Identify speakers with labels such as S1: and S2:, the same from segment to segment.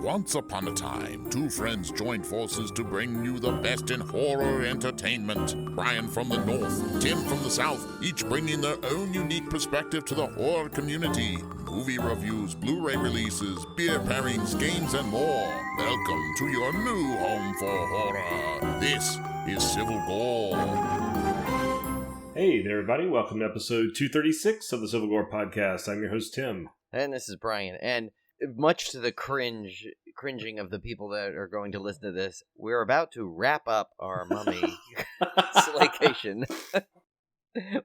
S1: Once upon a time, two friends joined forces to bring you the best in horror entertainment. Brian from the north, Tim from the south, each bringing their own unique perspective to the horror community. Movie reviews, Blu-ray releases, beer pairings, games, and more. Welcome to your new home for horror. This is Civil Gore.
S2: Hey there, everybody. Welcome to episode 236 of the Civil Gore Podcast. I'm your host, Tim.
S3: And this is Brian. And much to the cringing of the people that are going to listen to this, we're about to wrap up our Mummy SLAYCATION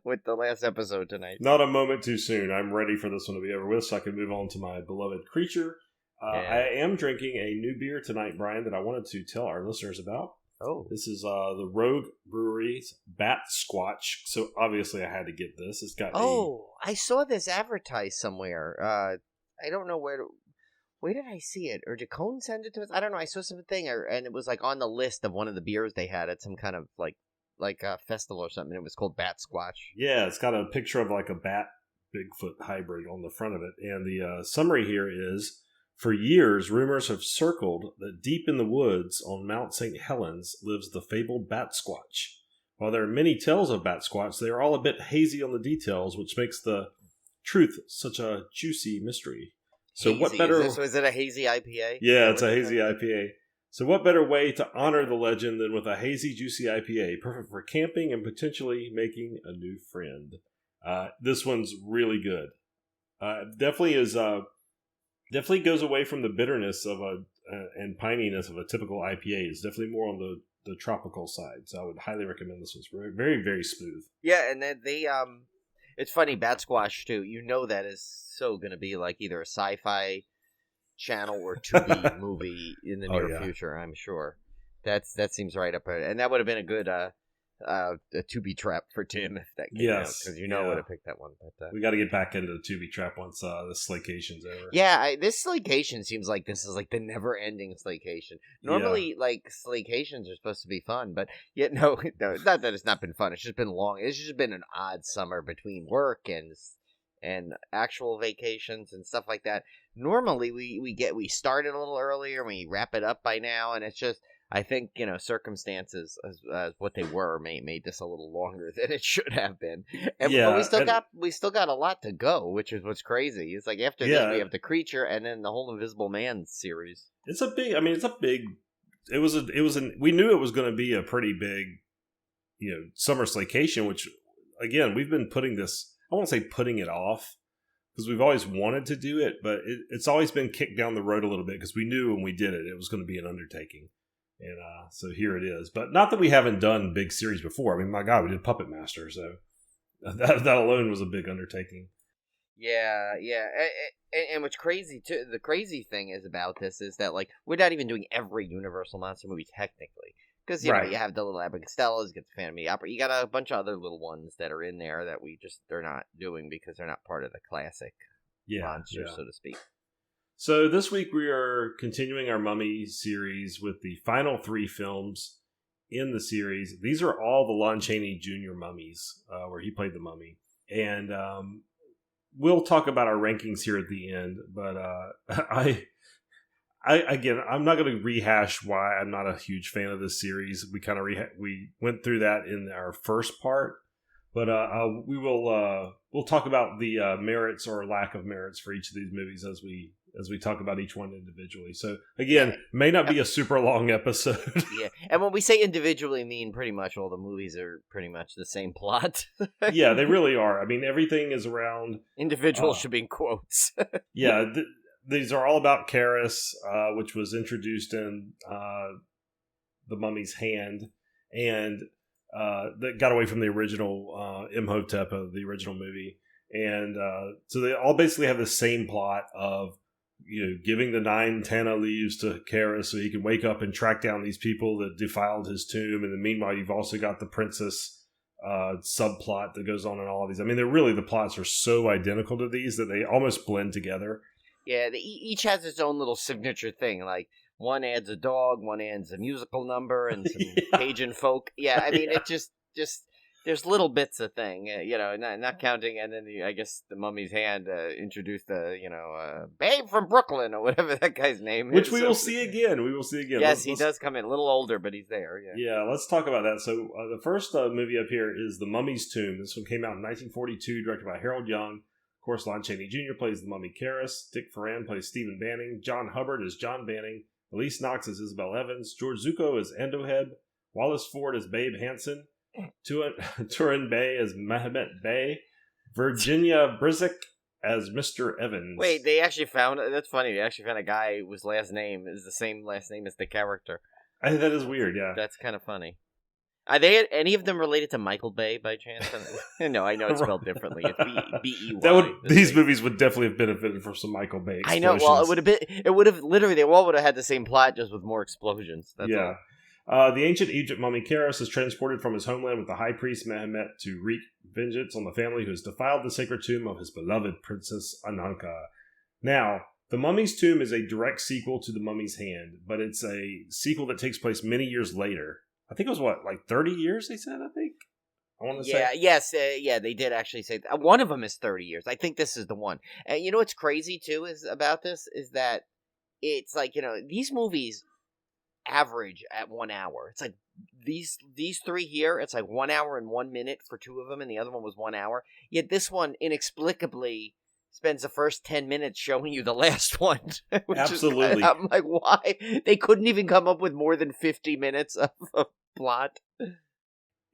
S3: with the last episode tonight.
S2: Not a moment too soon. I'm ready for this one to be over with so I can move on to my beloved creature. I am drinking a new beer tonight, Brian, that I wanted to tell our listeners about.
S3: Oh.
S2: This is the Rogue Brewery's Bat Squatch. So obviously I had to get this. It's got
S3: I saw this advertised somewhere. I don't know where did I see it? Or did Cone send it to us? I don't know. I saw something, and it was like on the list of one of the beers they had at some kind of like a festival or something. It was called Bat Squatch. Yeah,
S2: it's got a picture of like a bat Bigfoot hybrid on the front of it. And the summary here is, for years, rumors have circled that deep in the woods on Mount St. Helens lives the fabled Bat Squatch. While there are many tales of Bat Squatch, they are all a bit hazy on the details, which makes the truth such a juicy mystery. So
S3: hazy.
S2: What better...
S3: Is it a hazy IPA?
S2: Yeah, it's a hazy IPA. So what better way to honor the legend than with a hazy, juicy IPA, perfect for camping and potentially making a new friend. This one's really good. Definitely goes away from the bitterness of and pininess of a typical IPA. It's definitely more on the tropical side. So I would highly recommend this one. It's very, very, very smooth.
S3: Yeah, and then it's funny, Bat Squatch too. You know that is so going to be like either a sci-fi channel or Tubi movie in the near future. I'm sure that seems right up there, and that would have been a good a Tubi trap for Tim if that came out, because would have picked that one. But we
S2: got to get back into the Tubi trap once the SLAYCATION's over.
S3: Yeah, this SLAYCATION seems like this is like the never-ending SLAYCATION. Normally, like SLAYCATIONs are supposed to be fun, but yet no, not that it's not been fun. It's just been long. It's just been an odd summer between work and actual vacations and stuff like that. Normally, we start it a little earlier and we wrap it up by now, and it's just. I think, circumstances as what they were made this a little longer than it should have been. But we still got a lot to go, which is what's crazy. It's like after this we have the creature and then the whole Invisible Man series.
S2: We knew it was going to be a pretty big, summer SLAYCATION, which again, we've been putting this, I won't say putting it off, because we've always wanted to do it, but it's always been kicked down the road a little bit because we knew when we did it was going to be an undertaking. And so here it is. But not that we haven't done big series before. I mean, my God, we did Puppet Master, so that alone was a big undertaking.
S3: Yeah. And what's crazy, too, the crazy thing is about this is that, like, we're not even doing every Universal Monster movie, technically. Because, you know, you have the little Abbott Costellas, you get the Phantom of the Opera, you got a bunch of other little ones that are in there that they're not doing because they're not part of the classic monsters, so to speak.
S2: So this week we are continuing our Mummy series with the final 3 films in the series. These are all the Lon Chaney Jr. mummies, where he played the mummy. And we'll talk about our rankings here at the end. But I'm not going to rehash why I'm not a huge fan of this series. We kind of we went through that in our first part. But we'll talk about the merits or lack of merits for each of these movies as we talk about each one individually. So, again, may not be a super long episode.
S3: Yeah, and when we say individually, mean pretty much all the movies are pretty much the same plot.
S2: Yeah, they really are. I mean, everything is around...
S3: Individual should be in quotes.
S2: These are all about Karis, which was introduced in The Mummy's Hand, and that got away from the original Imhotep of the original movie. And so they all basically have the same plot of giving the 9 Tana leaves to Karis so he can wake up and track down these people that defiled his tomb. And then meanwhile, you've also got the princess subplot that goes on in all of these. I mean, the plots are so identical to these that they almost blend together.
S3: Yeah, each has its own little signature thing. Like, one adds a dog, one adds a musical number, and some Cajun folk. Yeah, I mean, it just There's little bits of thing, not counting, and then I guess the mummy's hand introduced the, babe from Brooklyn or whatever that guy's name is.
S2: Which we will see again.
S3: Yes, he does come in a little older, but he's there.
S2: Yeah, let's talk about that. So the first movie up here is The Mummy's Tomb. This one came out in 1942, directed by Harold Young. Of course, Lon Chaney Jr. plays the mummy Karras. Dick Foran plays Stephen Banning. John Hubbard is John Banning. Elise Knox is Isabel Evans. George Zucco is Endoheb. Wallace Ford is Babe Hansen. Turin Bey as Mehmet Bey, Virginia Brizik as Mr. Evans.
S3: Wait, that's funny. They actually found a guy whose last name is the same last name as the character.
S2: I think that is weird, yeah.
S3: That's kind of funny. Are they any of them related to Michael Bay by chance? No, I know it's spelled differently. It's B-E-Y.
S2: These movies would definitely have benefited from some Michael Bay explosions.
S3: I know. Well, it would have literally, they all would have had the same plot, just with more explosions. That's all.
S2: The ancient Egypt mummy Karras is transported from his homeland with the high priest Mehmet to wreak vengeance on the family who has defiled the sacred tomb of his beloved princess Ananka. Now, The Mummy's Tomb is a direct sequel to The Mummy's Hand, but it's a sequel that takes place many years later. I think it was, 30 years, they said, I think? I want to say.
S3: Yes, they did actually say that. One of them is 30 years. I think this is the one. And you know what's crazy, too, is that it's like, these movies average at 1 hour. It's like these three here, it's like 1 hour and 1 minute for two of them, and the other one was 1 hour. Yet this one inexplicably spends the first 10 minutes showing you the last one.
S2: Absolutely.
S3: I'm like, why? They couldn't even come up with more than 50 minutes of plot.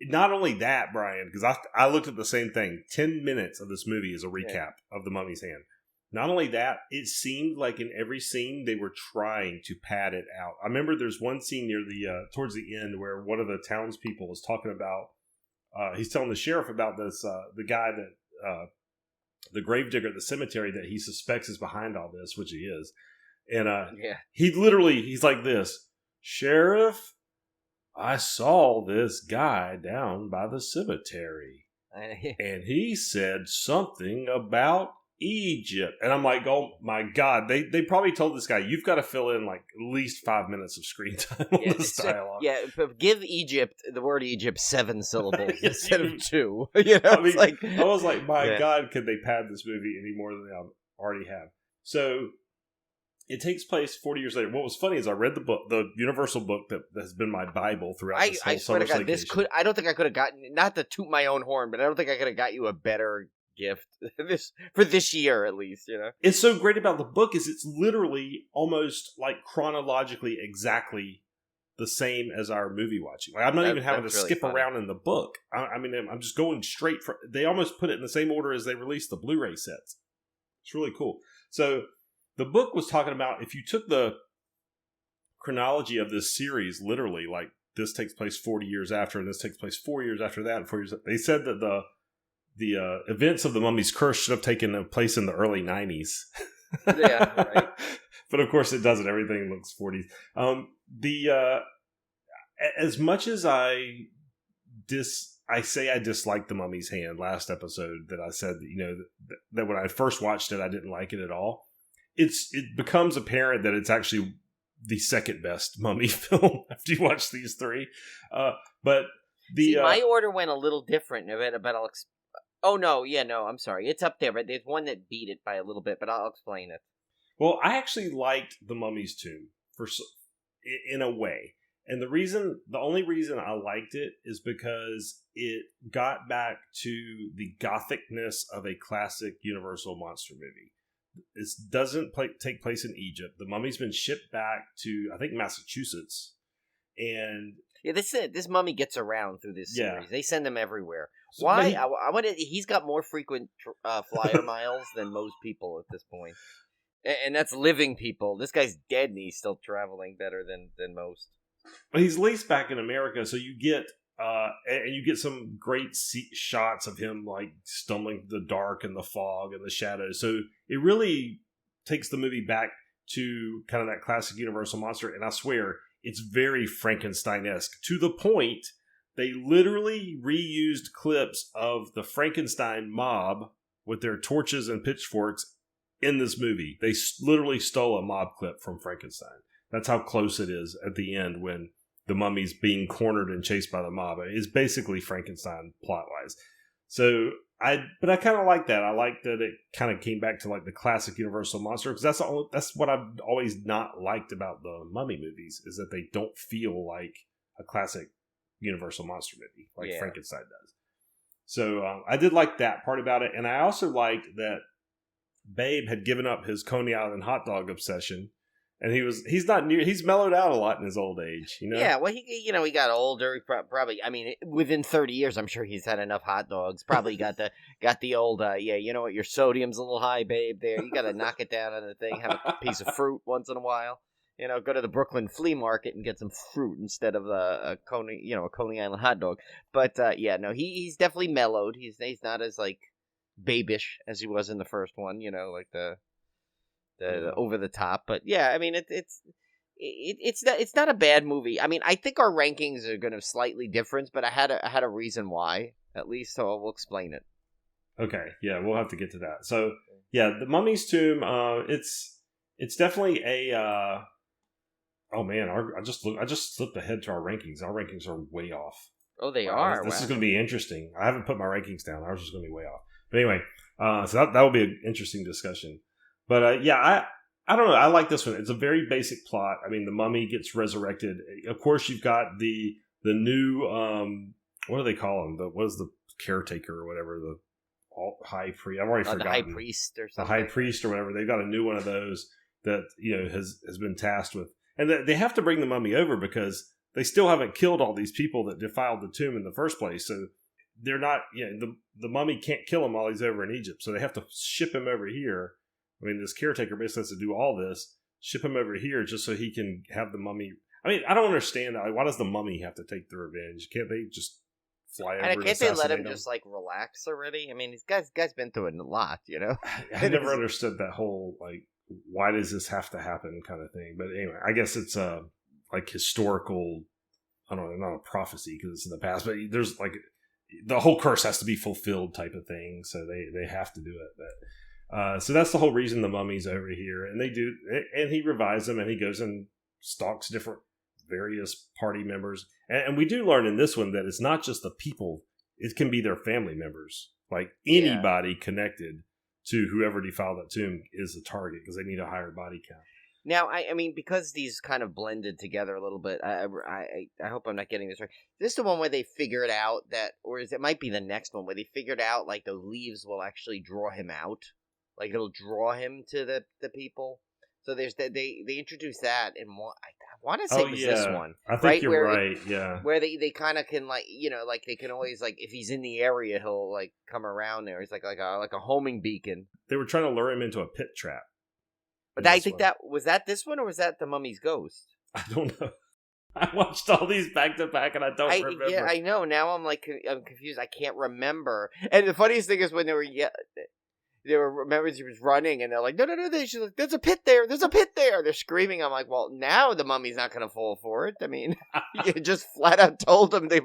S2: Not only that, Brian, because I looked at the same thing. 10 minutes of this movie is a recap of The Mummy's Hand. Not only that, it seemed like in every scene they were trying to pad it out. I remember there's one scene near towards the end where one of the townspeople is talking about, he's telling the sheriff about this, the guy that, the gravedigger at the cemetery that he suspects is behind all this, which he is. And he's like this, Sheriff, I saw this guy down by the cemetery. And he said something about Egypt. And I'm like, oh my God, they probably told this guy, you've got to fill in at least 5 minutes of screen time on this dialogue.
S3: Yeah, give the word Egypt 7 syllables instead of 2.
S2: I was like, my God, could they pad this movie any more than they already have? So it takes place 40 years later. What was funny is I read the book, the Universal book that has been my Bible throughout this whole summer SLAYCATION.
S3: I don't think I could have gotten, not to toot my own horn, but I don't think I could have got you a better gift for this year, at least.
S2: It's so great about the book is it's literally almost chronologically exactly the same as our movie watching. I'm not even having to really skip around in the book. I'm just going straight from. They almost put it in the same order as they released the Blu-ray sets. It's really cool. So the book was talking about if you took the chronology of this series, literally, this takes place 40 years after, and this takes place 4 years after that, and 4 years. They said that the events of the Mummy's Curse should have taken place in the early 90s.
S3: Yeah, right.
S2: But of course it doesn't. Everything looks 40s. As much as I dislike The Mummy's Hand last episode, that I said, that when I first watched it, I didn't like it at all. It becomes apparent that it's actually the second best Mummy film after you watch these three. But
S3: my order went a little different, but I'll Oh, no, I'm sorry. It's up there, but there's one that beat it by a little bit, but I'll explain it.
S2: Well, I actually liked The Mummy's Tomb in a way. And the only reason I liked it is because it got back to the gothicness of a classic Universal monster movie. This doesn't take place in Egypt. The mummy's been shipped back to, I think, Massachusetts. And
S3: yeah, this mummy gets around through this series.
S2: Yeah.
S3: They send him everywhere. Why? He's got more frequent flyer miles than most people at this point. And that's living people. This guy's dead and he's still traveling better than most.
S2: But he's leased back in America, so you get some great shots of him stumbling through the dark and the fog and the shadows. So it really takes the movie back to kind of that classic Universal monster. And I swear, it's very Frankenstein-esque to the point they literally reused clips of the Frankenstein mob with their torches and pitchforks in this movie. They literally stole a mob clip from Frankenstein. That's how close it is at the end when the mummy's being cornered and chased by the mob. It's basically Frankenstein plot-wise. So I kind of like that. I like that it kind of came back to like the classic Universal monster, because that's what I've always not liked about the Mummy movies, is that they don't feel like a classic Universal monster movie like Frankenstein does. So I did like that part about it, and I also liked that Babe had given up his Coney Island hot dog obsession. And he's mellowed out a lot in his old age, you know?
S3: Yeah, well, he got older. He probably, I mean, within 30 years, I'm sure he's had enough hot dogs. Probably got the old, you know what, your sodium's a little high, babe, there. You got to knock it down on the thing, have a piece of fruit once in a while. You know, go to the Brooklyn flea market and get some fruit instead of a Coney Island hot dog. But, he's definitely mellowed. He's not as, like, babish as he was in the first one, you know, like the over the top. But yeah, I mean it's not a bad movie. I mean, I think our rankings are going to slightly different, but I had a reason why, at least, so we'll explain it.
S2: Okay, yeah, we'll have to get to that. So yeah, the Mummy's Tomb, it's definitely a oh man, I just slipped ahead to our rankings. Our rankings are way off.
S3: Oh, they are.
S2: This is going to be interesting. I haven't put my rankings down. Ours is going to be way off. But anyway, so that will be an interesting discussion. But I don't know. I like this one. It's a very basic plot. I mean, the mummy gets resurrected. Of course, you've got the new what do they call him? What is the caretaker or whatever, the high priest? I've already forgotten.
S3: The high priest or something.
S2: The high priest or whatever. They've got a new one of those that has been tasked with, and they have to bring the mummy over because they still haven't killed all these people that defiled the tomb in the first place. So they're not. The mummy can't kill him while he's over in Egypt. So they have to ship him over here. I mean, this caretaker basically has to do all this, ship him over here just so he can have the mummy. I mean, I don't understand that. Like, why does the mummy have to take the revenge? Can't they just fly over and
S3: can't they let him just, like, relax already? I mean, this guy's been through it a lot, you know?
S2: I never understood that whole, like, why does this have to happen kind of thing. But anyway, I guess it's, like, historical, I don't know, not a prophecy because it's in the past, but there's, like, the whole curse has to be fulfilled type of thing, so they have to do it, but... so that's the whole reason the mummy's over here, and he revives them, and he goes and stalks different various party members, and we do learn in this one that it's not just the people; it can be their family members, like anybody connected to whoever defiled that tomb is a target because they need a higher body count.
S3: Now, I mean, because these kind of blended together a little bit, I hope I'm not getting this right. Is this the one where they figured out that, or it might be the next one where they figured out like the leaves will actually draw him out? Like, it'll draw him to the people. So there's they introduce that in one. I want to say it was this one.
S2: I think you're right. Yeah,
S3: where they kind of can, like, you know, like they can always, like, if he's in the area, he'll like come around there. He's like a homing beacon.
S2: They were trying to lure him into a pit trap.
S3: But I think that was this one, or was that the Mummy's Ghost?
S2: I don't know. I watched all these back to back, and I don't remember.
S3: Yeah, I know. Now I'm confused. I can't remember. And the funniest thing is when they were remember he was running, and they're like, no, there's a pit there, they're screaming. I'm like, well, now the mummy's not going to fall for it. I mean, you just flat out told them the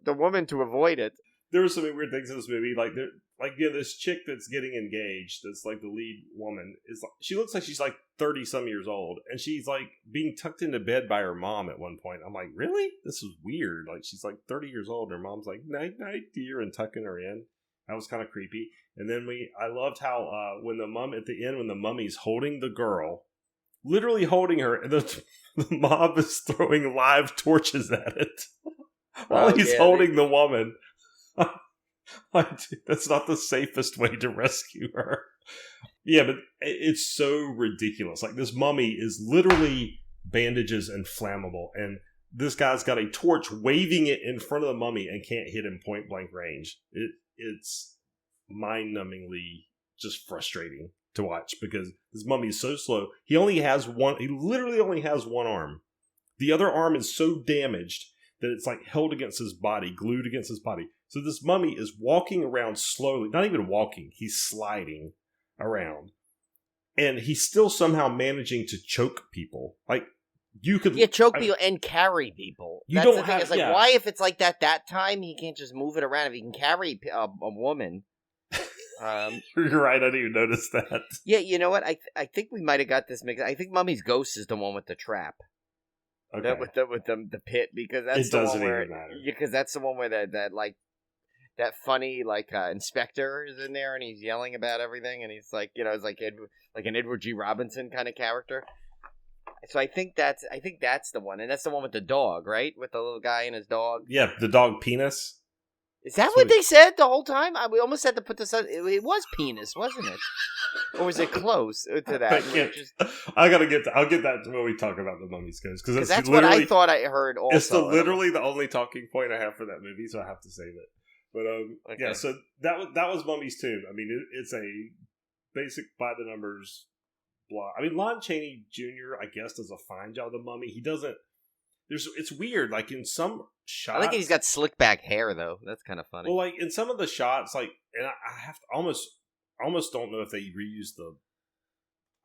S3: woman to avoid it.
S2: There were some weird things in this movie, this chick that's getting engaged, that's like the lead woman, she looks like she's like 30 some years old, and she's like being tucked into bed by her mom at one point. I'm like, really? This is weird. Like, she's like 30 years old, and her mom's like, night night dear, and tucking her in. That was kind of creepy. And then I loved how when the mummy's holding the girl, literally holding her, and the mob is throwing live torches at it while he's holding the woman. That's not the safest way to rescue her. Yeah, but it's so ridiculous. Like, this mummy is literally bandages and flammable, and this guy's got a torch waving it in front of the mummy and can't hit him point blank range. It's mind-numbingly just frustrating to watch because this mummy is so slow. He literally only has one arm. The other arm is so damaged that it's like held against his body, glued against his body. So this mummy is walking around slowly, not even walking, he's sliding around. And he's still somehow managing to choke people. Like, you could...
S3: Yeah, choke people and carry people. That's the thing. It's like, why, if it's like that time, he can't just move it around? If he can carry a woman...
S2: You're right, I didn't even notice that.
S3: Yeah, you know what? I think we might have got this mixed. I think Mummy's Ghost is the one with the trap.
S2: Okay.
S3: With the pit, because that's
S2: It
S3: the one
S2: doesn't
S3: where
S2: even matter.
S3: because that's the one where that like that funny like inspector is in there and he's yelling about everything and he's like, it's like an Edward G. Robinson kind of character. So I think that's the one, and that's the one with the dog, right? With the little guy and his dog.
S2: Yeah, the dog Penis.
S3: Is that what they said the whole time? We almost had to put this. It was Penis, wasn't it? Or was it close to that?
S2: I'll get that when we talk about the Mummy's Ghost, because
S3: that's what I thought I heard. Also,
S2: it's literally the only talking point I have for that movie, so I have to save it. But
S3: okay.
S2: yeah, so that was Mummy's Tomb. I mean, it's a basic by the numbers blah. I mean, Lon Chaney Jr. I guess does a fine job of the Mummy. He doesn't. It's weird. Like in some shots,
S3: I think he's got slick back hair though. That's kind of funny.
S2: Well, like in some of the shots, like, and I have to almost don't know if they reused the.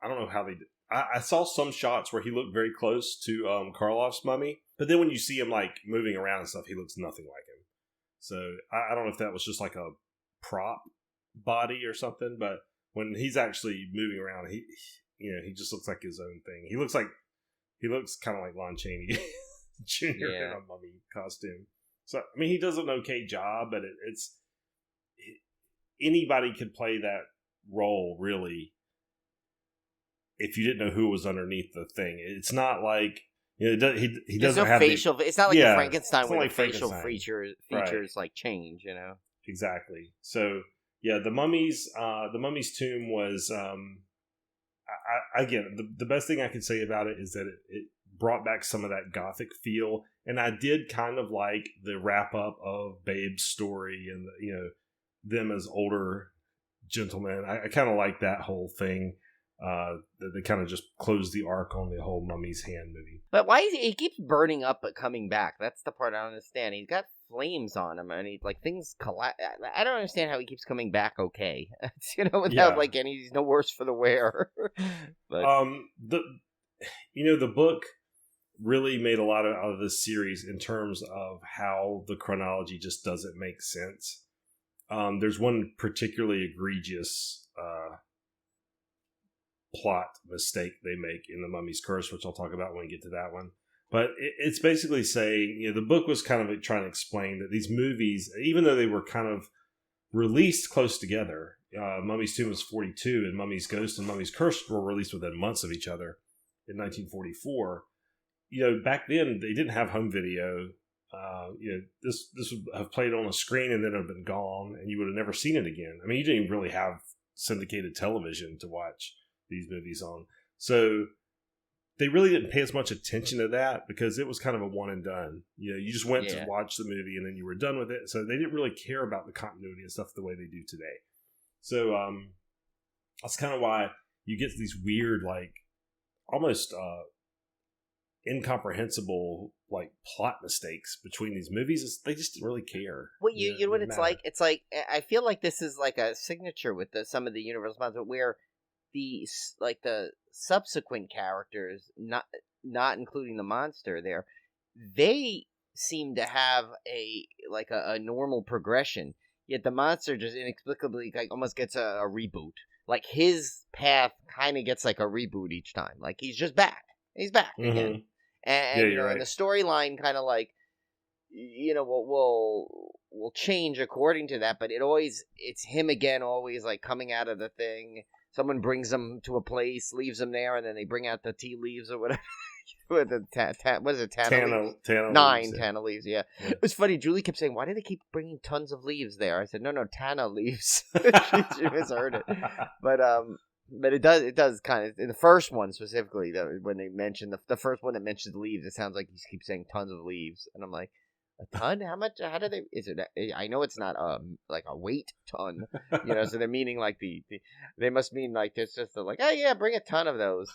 S2: I don't know how they did. I saw some shots where he looked very close to Karloff's mummy, but then when you see him like moving around and stuff, he looks nothing like him. So I don't know if that was just like a prop body or something, but when he's actually moving around, he just looks like his own thing. He looks kind of like Lon Chaney Jr. in a mummy costume. So I mean, he does an okay job, but anybody could play that role really. If you didn't know who was underneath the thing, it's not like he doesn't have
S3: facial. It's not like Frankenstein where
S2: like
S3: the facial features
S2: right.
S3: like change.
S2: Exactly. So yeah, the Mummy's Tomb was. Again, the best thing I could say about it is that it brought back some of that gothic feel, and I did kind of like the wrap up of Babe's story and them as older gentlemen. I kind of like that whole thing. They kind of just closed the arc on the whole Mummy's Hand movie.
S3: But why is he keeps burning up but coming back? That's the part I don't understand. He's got flames on him, and things collapse. I don't understand how he keeps coming back okay. Without and he's no worse for the wear. But
S2: the book really made a lot out of this series in terms of how the chronology just doesn't make sense. There's one particularly egregious plot mistake they make in The Mummy's Curse, which I'll talk about when we get to that one. But it's basically saying, the book was kind of trying to explain that these movies, even though they were kind of released close together, Mummy's Tomb was 42, and Mummy's Ghost and Mummy's Curse were released within months of each other in 1944. Back then they didn't have home video. This would have played on a screen and then have been gone, and you would have never seen it again. I mean, you didn't even really have syndicated television to watch these movies on, so they really didn't pay as much attention to that because it was kind of a one and done. You just went to watch the movie and then you were done with it, so they didn't really care about the continuity and stuff the way they do today. So that's kind of why you get these weird, like almost incomprehensible like plot mistakes between these movies. They just didn't really care.
S3: Well, you know what it's like? It's like I feel like this is like a signature with some of the Universal monsters where the subsequent characters, not including the monster there, they seem to have a normal progression. Yet the monster just inexplicably almost gets a reboot. Like his path kind of gets like a reboot each time. Like he's just back. He's back again. And
S2: right.
S3: And the storyline kind of will change according to that, but it's him again, always like coming out of the thing. Someone brings him to a place, leaves him there, and then they bring out the tea leaves or whatever. What is it? Tana leaves? Tana leaves, yeah. It was funny. Julie kept saying, why do they keep bringing tons of leaves there? I said, no, Tana leaves. she misheard it. But it does kind of, in the first one specifically, when they mention the first one that mentions leaves, it sounds like he keeps saying tons of leaves. And I'm like, a ton? How much? How do they? Is it? I know it's not like a weight ton, So they're meaning like they must mean like it's just like, oh yeah, bring a ton of those,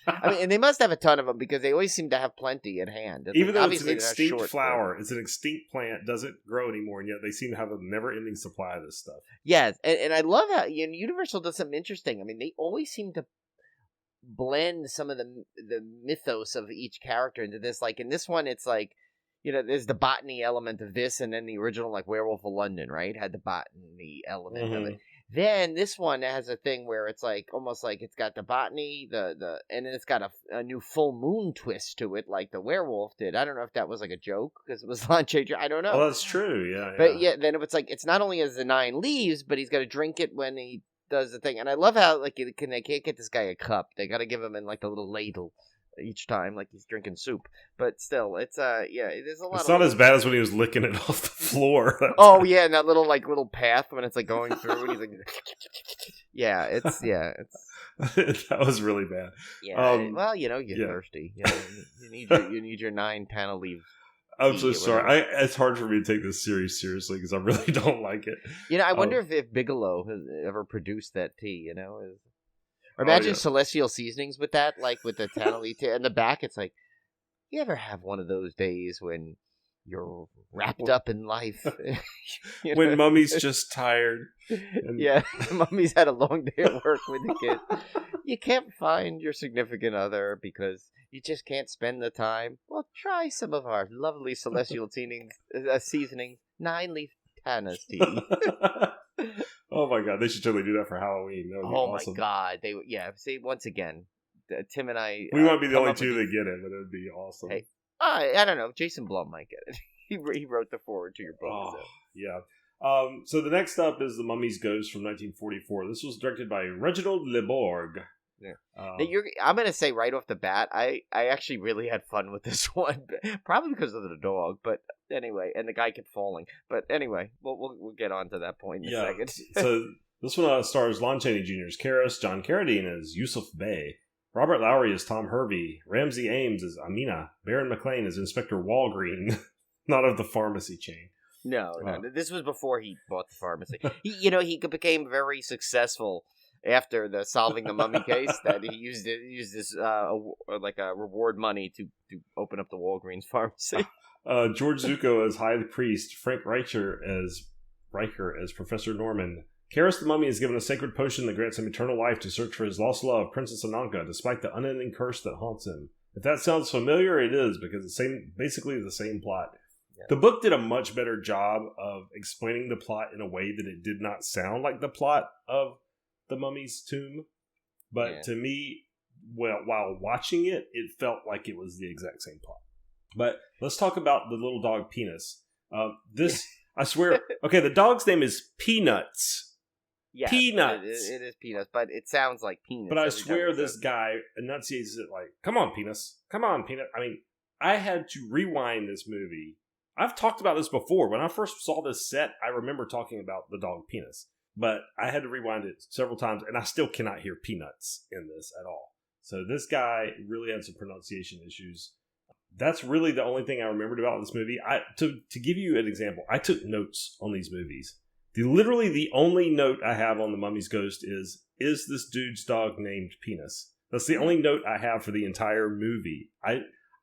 S3: I mean, and they must have a ton of them because they always seem to have plenty at hand.
S2: Even though it's an extinct flower, it's an extinct plant, doesn't grow anymore, and yet they seem to have a never-ending supply of this stuff.
S3: Yes, and I love how Universal does something interesting. I mean, they always seem to blend some of the mythos of each character into this. Like in this one, it's like, there's the botany element of this, and then the original like Werewolf of London, right? Had the botany element of it. Then this one has a thing where it's like almost like it's got the botany, and then it's got a new full moon twist to it, like the werewolf did. I don't know if that was like a joke because it was launch age. I don't know.
S2: Well, that's true. Yeah.
S3: But yeah, then if it's like it's not only has the 9 leaves, but he's got to drink it when he does the thing. And I love how like they can't get this guy a cup. They got to give him in like the little ladle each time, like he's drinking soup. But still, it's yeah, there's a lot.
S2: It's not as bad as when he was licking it off the floor.
S3: Oh yeah, and that little path when it's like going through, and he's like, it's
S2: that was really bad.
S3: Yeah, well, you're thirsty. You need your 9 panel leaves.
S2: I'm so sorry. It's hard for me to take this series seriously because I really don't like it.
S3: I wonder if Bigelow has ever produced that tea. Or imagine Celestial Seasonings with that, like with the Tannelly tea. In the back, it's like, you ever have one of those days when you're wrapped up in life?
S2: When Mummy's just tired.
S3: Yeah, Mummy's had a long day at work with the kid. You can't find your significant other because you just can't spend the time. Well, try some of our lovely Celestial Seasonings 9-leaf Tana's tea.
S2: Oh my god, they should totally do that for Halloween. That would be awesome.
S3: My god, see, once again, Tim and I.
S2: We might be the only two that get it, but it would be awesome.
S3: Hey, I don't know. Jason Blum might get it. He wrote the foreword to your book.
S2: Oh, yeah. So the next up is The Mummy's Ghost from 1944. This was directed by Reginald Leborg.
S3: Yeah. I'm going to say right off the bat, I actually really had fun with this one. Probably because of the dog, but anyway, and the guy kept falling. But anyway, we'll get on to that point in a second.
S2: So this one stars Lon Chaney Jr. as Karras, John Carradine as Yusuf Bey, Robert Lowry as Tom Hervey, Ramsey Ames as Amina, Baron McLean as Inspector Walgreen, not of the pharmacy chain.
S3: No, this was before he bought the pharmacy. He became very successful after the solving the mummy case that he used this like a reward money to open up the Walgreens pharmacy.
S2: George Zucco as High Priest, Frank Riker as Professor Norman. Karras the Mummy is given a sacred potion that grants him eternal life to search for his lost love, Princess Ananka, despite the unending curse that haunts him. If that sounds familiar, it is, because it's basically the same plot. Yeah. The book did a much better job of explaining the plot in a way that it did not sound like the plot of The Mummy's Tomb. But to me, while watching it, it felt like it was the exact same plot. But let's talk about the little dog Penis. I swear, okay, the dog's name is Peanuts.
S3: Yeah,
S2: Peanuts.
S3: It is Peanuts, but it sounds like Penis.
S2: But I swear this guy enunciates it like, come on, Penis. Come on, Peanut. I mean, I had to rewind this movie. I've talked about this before. When I first saw this set, I remember talking about the dog Penis. But I had to rewind it several times, and I still cannot hear Peanuts in this at all. So this guy really had some pronunciation issues. That's really the only thing I remembered about this movie. To give you an example, I took notes on these movies. Literally the only note I have on The Mummy's Ghost is this dude's dog named Penis? That's the only note I have for the entire movie.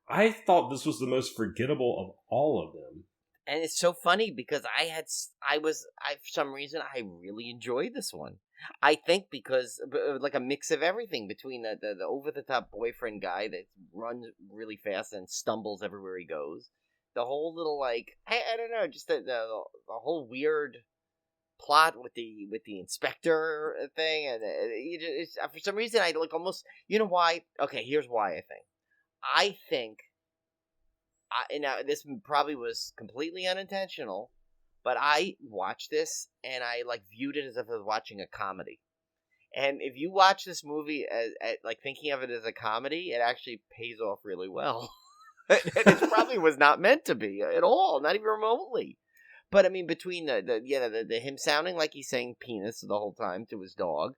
S2: I thought this was the most forgettable of all of them.
S3: And it's so funny because for some reason, I really enjoyed this one. I think because, like a mix of everything between the over-the-top boyfriend guy that runs really fast and stumbles everywhere he goes. The whole little, like, I don't know, just the whole weird plot with the inspector thing. And it's, for some reason, I like almost, you know why? Okay, here's why I think. Now, this probably was completely unintentional, but I watched this and I viewed it as if I was watching a comedy. And if you watch this movie as thinking of it as a comedy, it actually pays off really well. And it probably was not meant to be at all, not even remotely. But I mean, between the him sounding like he's saying penis the whole time to his dog,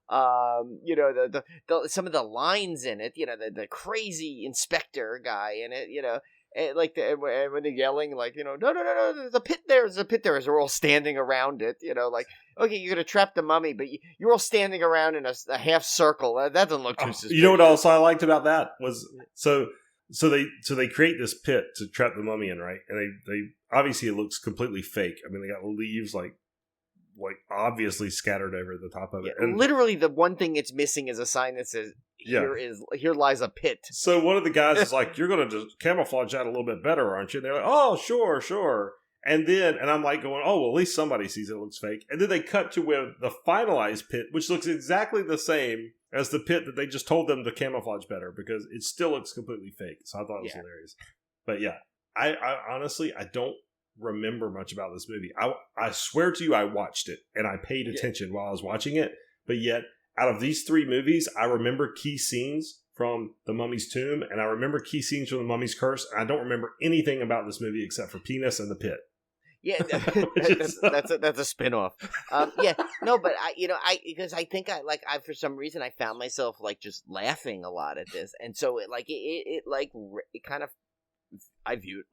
S3: the some of the lines in it, the crazy inspector guy in it, and when they're yelling, no, there's a pit there, as they're all standing around it, okay, you're gonna trap the mummy, but you're all standing around in a half circle. That doesn't look too suspicious.
S2: You know what else I liked about that was so they create this pit to trap the mummy in, right? And they obviously it looks completely fake. I mean, they got leaves like obviously scattered over the top of it.
S3: And literally, the one thing it's missing is a sign that says, here lies a pit.
S2: So one of the guys is like, you're going to just camouflage that a little bit better, aren't you? And they're like, oh, sure. And I'm like going, oh, well, at least somebody sees it looks fake. And then they cut to where the finalized pit, which looks exactly the same as the pit that they just told them to camouflage better because it still looks completely fake. So I thought it was hilarious. But yeah, I honestly, I don't remember much about this movie. I swear to you, I watched it and I paid attention while I was watching it. But yet, out of these 3 movies, I remember key scenes from The Mummy's Tomb and I remember key scenes from The Mummy's Curse. And I don't remember anything about this movie except for penis and the pit.
S3: Yeah, that's a spinoff. But because I think I for some reason I found myself like just laughing a lot at this, and so it kind of I viewed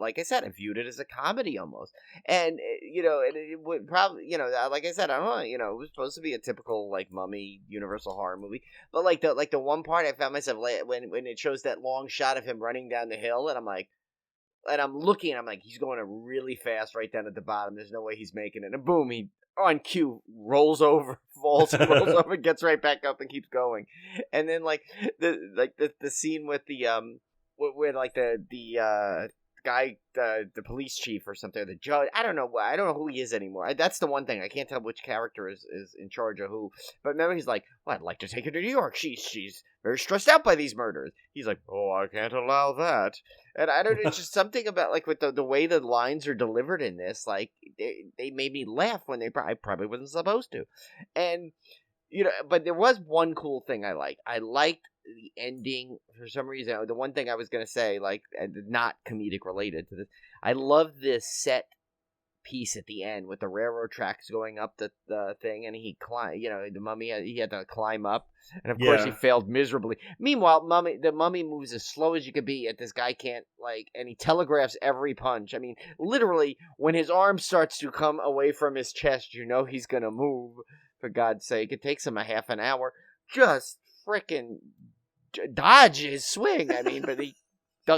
S3: it as a comedy almost, and it would probably like I said I don't know it was supposed to be a typical like Mummy Universal horror movie, but like the one part I found myself when it shows that long shot of him running down the hill, and I'm like. And I'm looking, and I'm like, he's going really fast right down at the bottom. There's no way he's making it. And boom, he, on cue, rolls over, falls, rolls over, gets right back up and keeps going. And then, the scene with the, where the guy, the police chief or something, the judge, I don't know who he is anymore. That's the one thing. I can't tell which character is in charge of who. But remember, he's like, well, I'd like to take her to New York. She's very stressed out by these murders. He's like, oh, I can't allow that. And I don't. It's just something about like with the way the lines are delivered in this. Like they made me laugh when I probably wasn't supposed to. And but there was one cool thing I liked. I liked the ending for some reason. The one thing I was gonna say, like, not comedic related to this. I love this set piece at the end with the railroad tracks going up the thing, and he climbed. The mummy he had to climb up, and of course he failed miserably. Meanwhile, the mummy moves as slow as you could be, yet this guy can't and he telegraphs every punch. I mean, literally, when his arm starts to come away from his chest, he's gonna move. For God's sake, it takes him a half an hour. Just freaking dodge his swing. I mean, but he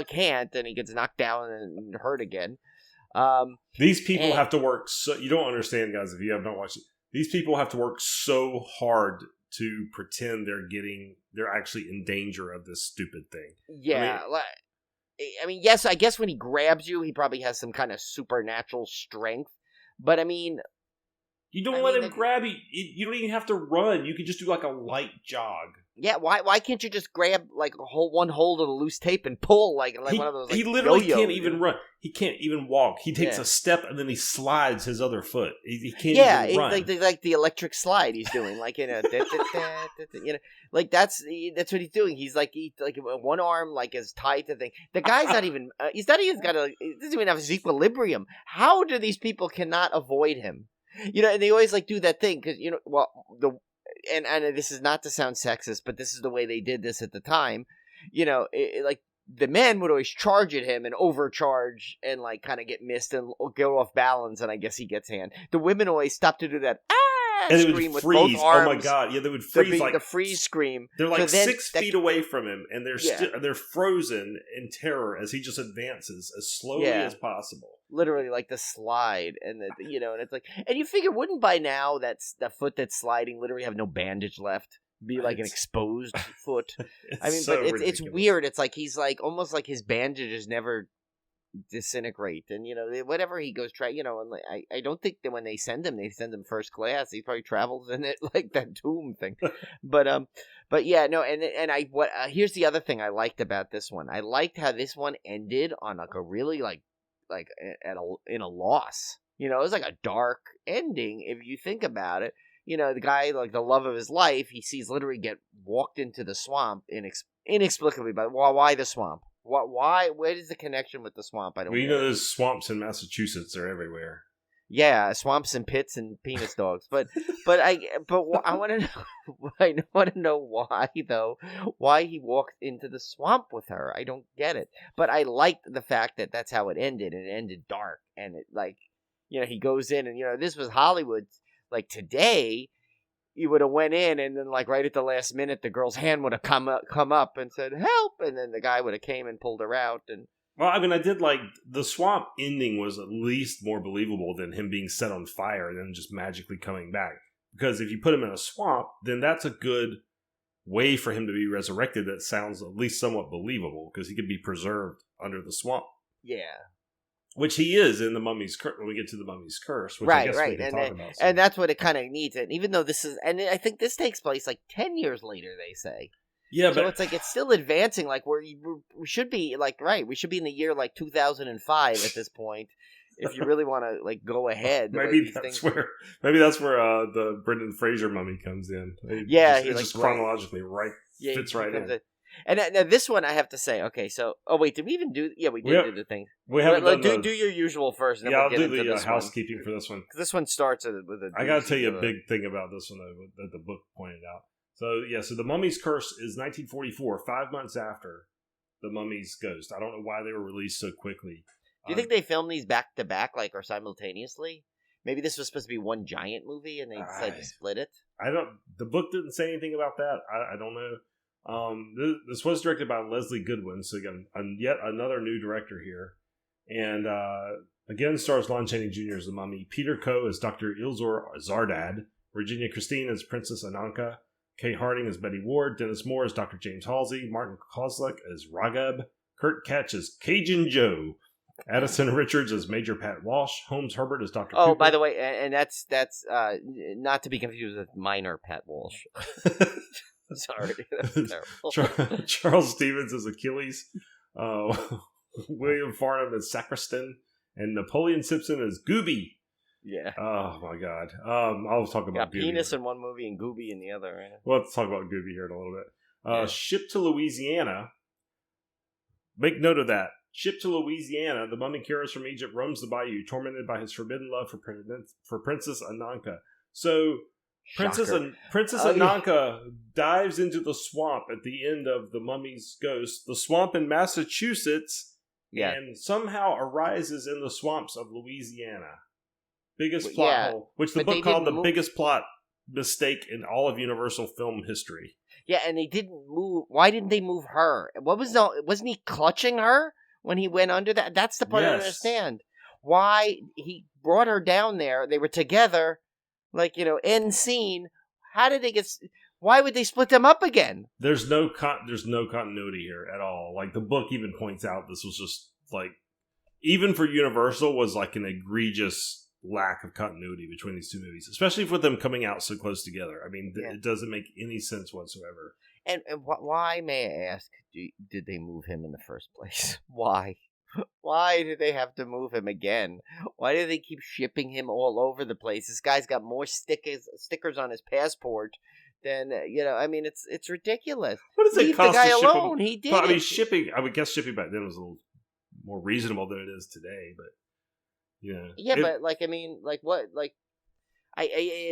S3: can't, and he gets knocked down and hurt again.
S2: These people have to work so you don't understand, guys, if you have not watched it. These people have to work so hard to pretend they're actually in danger of this stupid thing.
S3: Yeah. I mean, yes, I guess when he grabs you, he probably has some kind of supernatural strength. But I mean,
S2: you don't let him grab you. You don't even have to run. You can just do like a light jog.
S3: Yeah, why can't you just grab like one hold of the loose tape and pull like one of those? Like,
S2: he literally
S3: yo-yo,
S2: can't even run. He can't even walk. He takes a step and then he slides his other foot. He can't even run.
S3: like the electric slide he's doing, like like that's what he's doing. He's like one arm like is tied to the thing. The guy's not even he doesn't even have his equilibrium. How do these people cannot avoid him? And they always do that thing because and this is not to sound sexist, but this is the way they did this at the time. The men would always charge at him and overcharge and kind of get missed and go off balance, and I guess he gets hand. The women always stop to do that. And scream with both arms.
S2: Oh my god! Yeah, they would freeze
S3: the freeze scream.
S2: They're like 6 feet away from him, and they're frozen in terror as he just advances as slowly as possible.
S3: Literally, like the slide, and and it's like, and you figure wouldn't by now that's the foot that's sliding literally have no bandage left, be like an exposed foot. I mean, but it's weird. It's like he's like almost like his bandages never disintegrate, and whatever he goes try, and I don't think that when they send him first class. He probably travels in it like that tomb thing, but yeah, no, and here's the other thing I liked about this one. I liked how this one ended on like a really in a loss. It was like a dark ending if you think about it. The guy, like the love of his life, he sees literally get walked into the swamp inexplicably. But why the swamp? Why? Where is the connection with the swamp? I don't know.
S2: There's swamps in Massachusetts. They're everywhere.
S3: Yeah, swamps and pits and penis dogs. But I want to know. I want to know why though. Why he walked into the swamp with her? I don't get it. But I liked the fact that that's how it ended. It ended dark, and it he goes in, and this was Hollywood. Like today, you would have went in, and then right at the last minute, the girl's hand would have come up and said help, and then the guy would have came and pulled her out. And
S2: well, I mean, I did like the swamp ending was at least more believable than him being set on fire and then just magically coming back. Because if you put him in a swamp, then that's a good way for him to be resurrected. That sounds at least somewhat believable because he could be preserved under the swamp.
S3: Yeah.
S2: Which he is in the Mummy's Curse when we get to the Mummy's Curse, which I guess we can talk about.
S3: And that's what it kind of needs. And even though this is, and I think this takes place like 10 years later, they say.
S2: Yeah,
S3: so
S2: but
S3: it's like it's still advancing. Like we should be like we should be in the year like 2005 at this point. If you really want to like go ahead,
S2: maybe that's where the Brendan Fraser Mummy comes in. He just chronologically fits right in.
S3: And now this one I have to say, okay, so wait, did we even do? Yeah, we did do the thing.
S2: We haven't done
S3: do your usual first. And then
S2: I'll
S3: we'll get
S2: do
S3: into
S2: the housekeeping for this one.
S3: This one starts with a.
S2: I got to tell you a big thing about this one that the book pointed out. So so the Mummy's Curse is 1944, 5 months after the Mummy's Ghost. I don't know why they were released so quickly.
S3: Do you think they filmed these back to back, like or simultaneously? Maybe this was supposed to be one giant movie, and they decided to split it.
S2: The book didn't say anything about that. I don't know. This was directed by Leslie Goodwin, so again, yet another new director here, and again stars Lon Chaney Jr. as the Mummy, Peter Coe as Dr. Ilzor Zardad, Virginia Christine as Princess Ananka, Kay Harding as Betty Ward, Dennis Moore as Dr. James Halsey, Martin Kozlek as Ragheb, Kurt Ketch as Cajun Joe, Addison Richards as Major Pat Walsh, Holmes Herbert as Dr. Cooper.
S3: By the way, and that's not to be confused with Minor Pat Walsh. Sorry, that's terrible.
S2: Charles Stevens as Achilles, William Farnham as Sacristan, and Napoleon Simpson as Gooby.
S3: Yeah.
S2: Oh my God. I'll talk about Gooby.
S3: Penis in one movie and Gooby in the other. Right?
S2: We'll have to talk about Gooby here in a little bit. Shipped to Louisiana. Make note of that. Shipped to Louisiana, the mummy carries from Egypt roams the bayou, tormented by his forbidden love for Princess Ananka. So Princess Ananka dives into the swamp at the end of the Mummy's Ghost, the swamp in Massachusetts, and somehow arises in the swamps of Louisiana. Biggest plot hole, which the book called the biggest plot mistake in all of Universal film history.
S3: Yeah, and they didn't move. Why didn't they move her? Wasn't he clutching her when he went under that? That's the part I don't understand. Why he brought her down there? They were together, end scene. How did they get? Why would they split them up again?
S2: There's no continuity here at all. Like the book even points out, this was just like, even for Universal, was like an egregious lack of continuity between these two movies, especially for them coming out so close together. I mean, it doesn't make any sense whatsoever.
S3: And why, may I ask, did they move him in the first place? Why? Why did they have to move him again? Why do they keep shipping him all over the place? This guy's got more stickers on his passport than I mean, it's ridiculous.
S2: What does it cost
S3: the guy
S2: to ship
S3: alone?
S2: him?
S3: He did.
S2: I mean, shipping. I would guess shipping back then was a little more reasonable than it is today, but. Yeah,
S3: it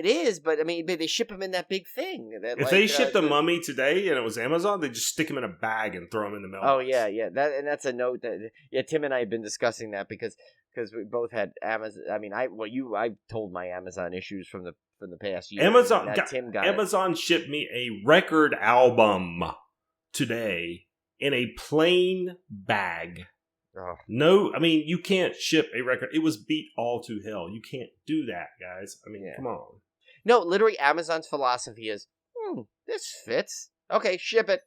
S3: is, but I mean, they ship them in that big thing.
S2: If they shipped the Mummy today and it was Amazon, they just stick them in a bag and throw them in the mailbox.
S3: Oh yeah. That's a note that Tim and I have been discussing that because we both had Amazon. I mean, I told my Amazon issues from the past year.
S2: Amazon shipped me a record album today in a plain bag.
S3: Oh.
S2: No, I mean, you can't ship a record. It was beat all to hell. You can't do that, guys. I mean, come on.
S3: No, literally, Amazon's philosophy is, this fits. Okay, ship it.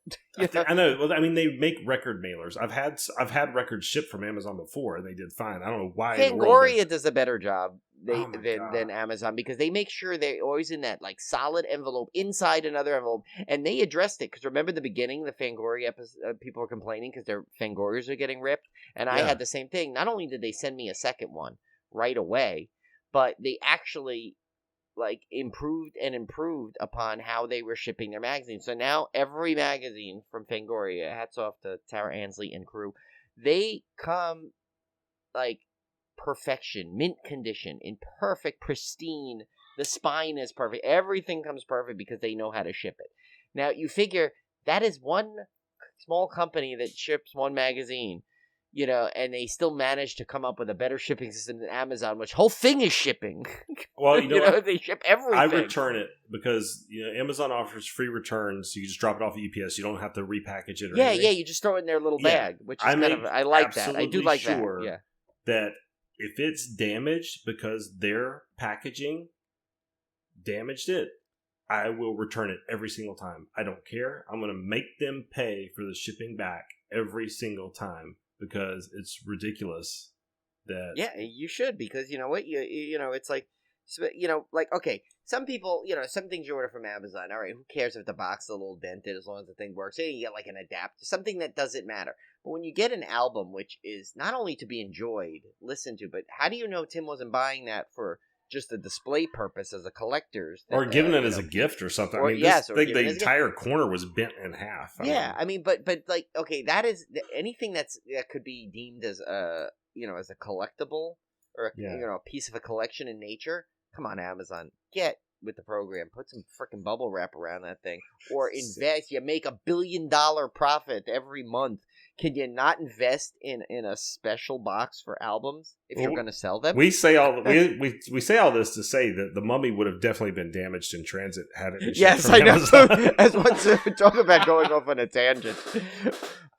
S2: I know. Well, I mean, they make record mailers. I've had records shipped from Amazon before, and they did fine. I don't know why.
S3: Fangoria does a better job than Amazon because they make sure they're always in that like solid envelope inside another envelope, and they addressed it because remember the beginning, the Fangoria episode, people were complaining because their Fangorias are getting ripped, and I had the same thing. Not only did they send me a second one right away, but they actually improved upon how they were shipping their magazines. So now every magazine from Fangoria, hats off to Tara Ansley and crew, they come like perfection, mint condition, in perfect, pristine. The spine is perfect. Everything comes perfect because they know how to ship it. Now you figure that is one small company that ships one magazine. And they still manage to come up with a better shipping system than Amazon, which whole thing is shipping.
S2: Well,
S3: they ship everything.
S2: I return it because Amazon offers free returns. So you just drop it off at UPS. You don't have to repackage it.
S3: Yeah. You just throw it in their little bag, which is I like that. I do like that. Yeah.
S2: That if it's damaged because their packaging damaged it, I will return it every single time. I don't care. I'm going to make them pay for the shipping back every single time. Because it's ridiculous that.
S3: Yeah, you should, because you know what, you know, it's like, like, okay, some people, some things you order from Amazon, all right, who cares if the box is a little dented as long as the thing works? Hey, you get like an adapter, something that doesn't matter. But when you get an album, which is not only to be enjoyed, listened to, but how do you know Tim wasn't buying that for just a display purpose as a collector's thing,
S2: or giving it as a gift or something?
S3: Or,
S2: I mean,
S3: yes,
S2: this
S3: or
S2: thing,
S3: giving
S2: the
S3: it as a gift.
S2: entire corner was bent in half.
S3: I mean, but like, okay, that is anything that could be deemed as a as a collectible or a piece of a collection in nature. Come on, Amazon, get with the program. Put some freaking bubble wrap around that thing, or invest. You make $1 billion profit every month. Can you not invest in a special box for albums if you're going to sell them?
S2: We say all we say all this to say that the Mummy would have definitely been damaged in transit had it been
S3: yes, I know. As once talk about going off on a tangent.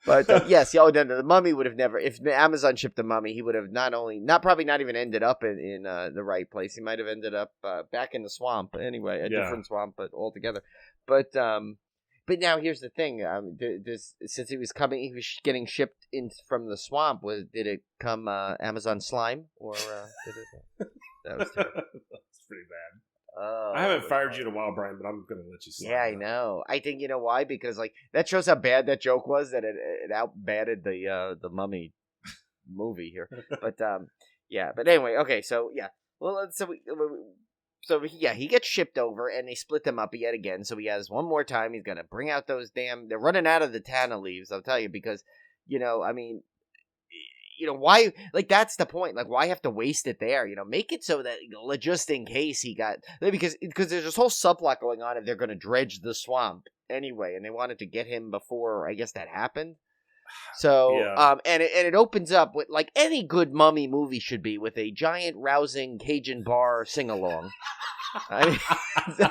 S3: But yes, the Mummy would have never. If Amazon shipped the Mummy, he would have probably not even ended up in the right place. He might have ended up back in the swamp anyway, a different swamp, but altogether. But now here's the thing: since he was getting shipped in from the swamp. Did it come Amazon slime or did it? That was terrible.
S2: That's pretty bad.
S3: Oh,
S2: I haven't fired you in a while, Brian, but I'm going to let you slide.
S3: Yeah, I know. I think you know why? Because like that shows how bad that joke was, that it outbatted the Mummy movie here. But yeah. But anyway, okay. So yeah. Well, he gets shipped over, and they split them up yet again. So he has one more time. He's gonna bring out those they're running out of the Tana leaves. I'll tell you, because I mean. Why, like, that's the point. Like, why have to waste it there? Make it so that, just in case he got, because there's this whole subplot going on, and they're going to dredge the swamp anyway, and they wanted to get him before, I guess, that happened. So,
S2: yeah.
S3: And it opens up with, like any good Mummy movie should be, with a giant, rousing Cajun bar sing-along. I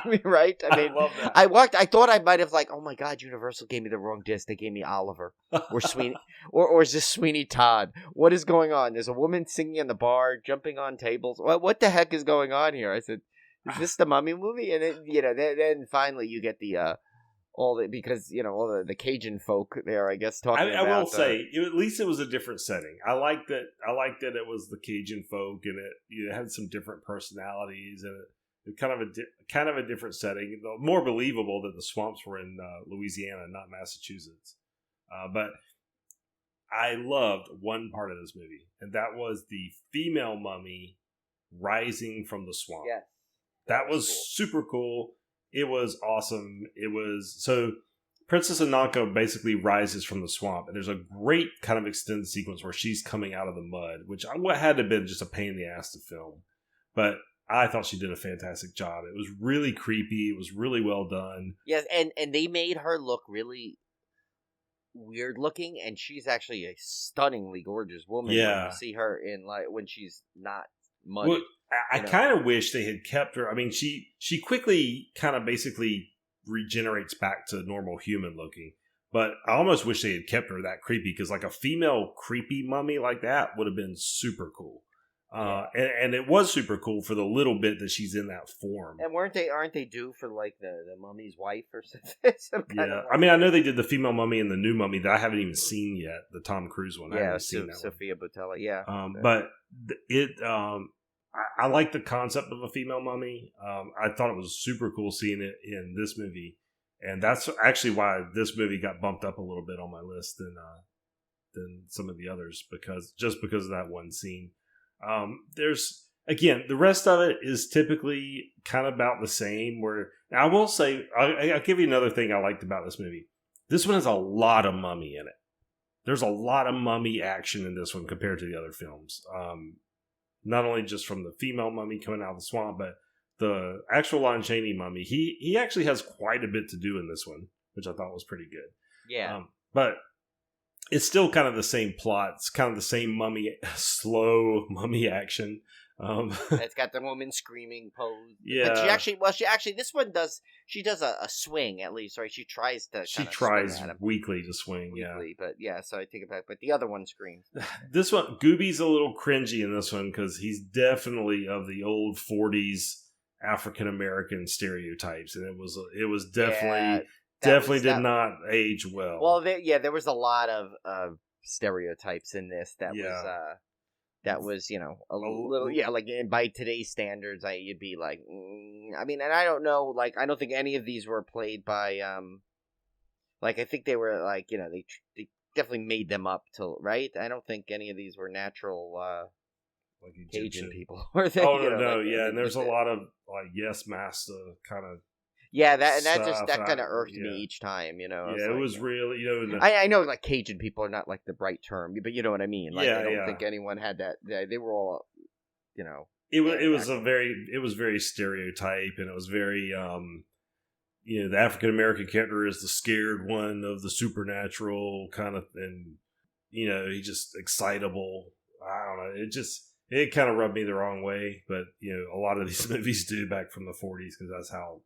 S3: mean, right? I mean,
S2: love that.
S3: I thought I might have oh my God, Universal gave me the wrong disc. They gave me Oliver or Sweeney, or is this Sweeney Todd? What is going on? There's a woman singing in the bar, jumping on tables. What the heck is going on here? I said, is this the Mummy movie? And then, then finally you get the all the Cajun folk there, I guess, talking about.
S2: I will say, at least it was a different setting. I liked that it was the Cajun folk, and it had some different personalities, and it kind of a different setting. More believable that the swamps were in Louisiana, not Massachusetts. But I loved one part of this movie, and that was the female mummy rising from the swamp.
S3: Yeah,
S2: that was cool. Super cool. It was awesome. So Princess Ananka basically rises from the swamp, and there's a great kind of extended sequence where she's coming out of the mud, which had to have been just a pain in the ass to film. But I thought she did a fantastic job. It was really creepy. It was really well done.
S3: Yes, and they made her look really weird looking, and she's actually a stunningly gorgeous woman.
S2: Yeah.
S3: When you see her when she's not muddy.
S2: Well, I kind of wish they had kept her. I mean, she quickly kind of basically regenerates back to normal human looking. But I almost wish they had kept her that creepy, because like a female creepy mummy like that would have been super cool. And it was super cool for the little bit that she's in that form.
S3: And aren't they due for like the mummy's wife or something?
S2: Yeah, I mean, I know they did the female mummy and the new mummy that I haven't even seen yet, the Tom Cruise one. I haven't seen that
S3: Sophia Boutella. Yeah,
S2: but I like the concept of a female mummy. I thought it was super cool seeing it in this movie, and that's actually why this movie got bumped up a little bit on my list than some of the others, because of that one scene. There's, again, the rest of it is typically kind of about the same. Where now I will say, I'll give you another thing I liked about this movie. This one has a lot of mummy in it. There's a lot of mummy action in this one compared to the other films. Not only just from the female mummy coming out of the swamp, but the actual Lon Chaney mummy. He actually has quite a bit to do in this one, which I thought was pretty good.
S3: Yeah,
S2: but it's still kind of the same plot. It's kind of the same slow mummy action.
S3: It's got the woman screaming pose.
S2: Yeah,
S3: but she actually, this one does a swing at least, right? She tries
S2: weakly to swing.
S3: Weekly, but yeah. So I take it back. But the other one screams.
S2: This one, Gooby's a little cringy in this one because he's definitely of the old 40s African American stereotypes, and it was definitely. Did not age well.
S3: Well, there was a lot of stereotypes in this that that was, a little, like by today's standards, you'd be like, I mean, and I don't know, like, I don't think any of these were played by, like, I think they were like, they definitely made them up right? I don't think any of these were natural,
S2: like
S3: Cajun people. Were they?
S2: Oh no,
S3: like,
S2: yeah, and there's a lot of like yes master kind of.
S3: Yeah, that kind of irked
S2: yeah.
S3: me each time,
S2: Yeah,
S3: It's
S2: it
S3: like,
S2: was really,
S3: I know, like, Cajun people are not like the right term, but you know what I mean. Like,
S2: yeah,
S3: I don't think anyone had that. They were all,
S2: It was very stereotype, and it was very the African American character is the scared one of the supernatural kind of, and he's just excitable. I don't know. It kind of rubbed me the wrong way, but a lot of these movies do back from the 40s because that's how.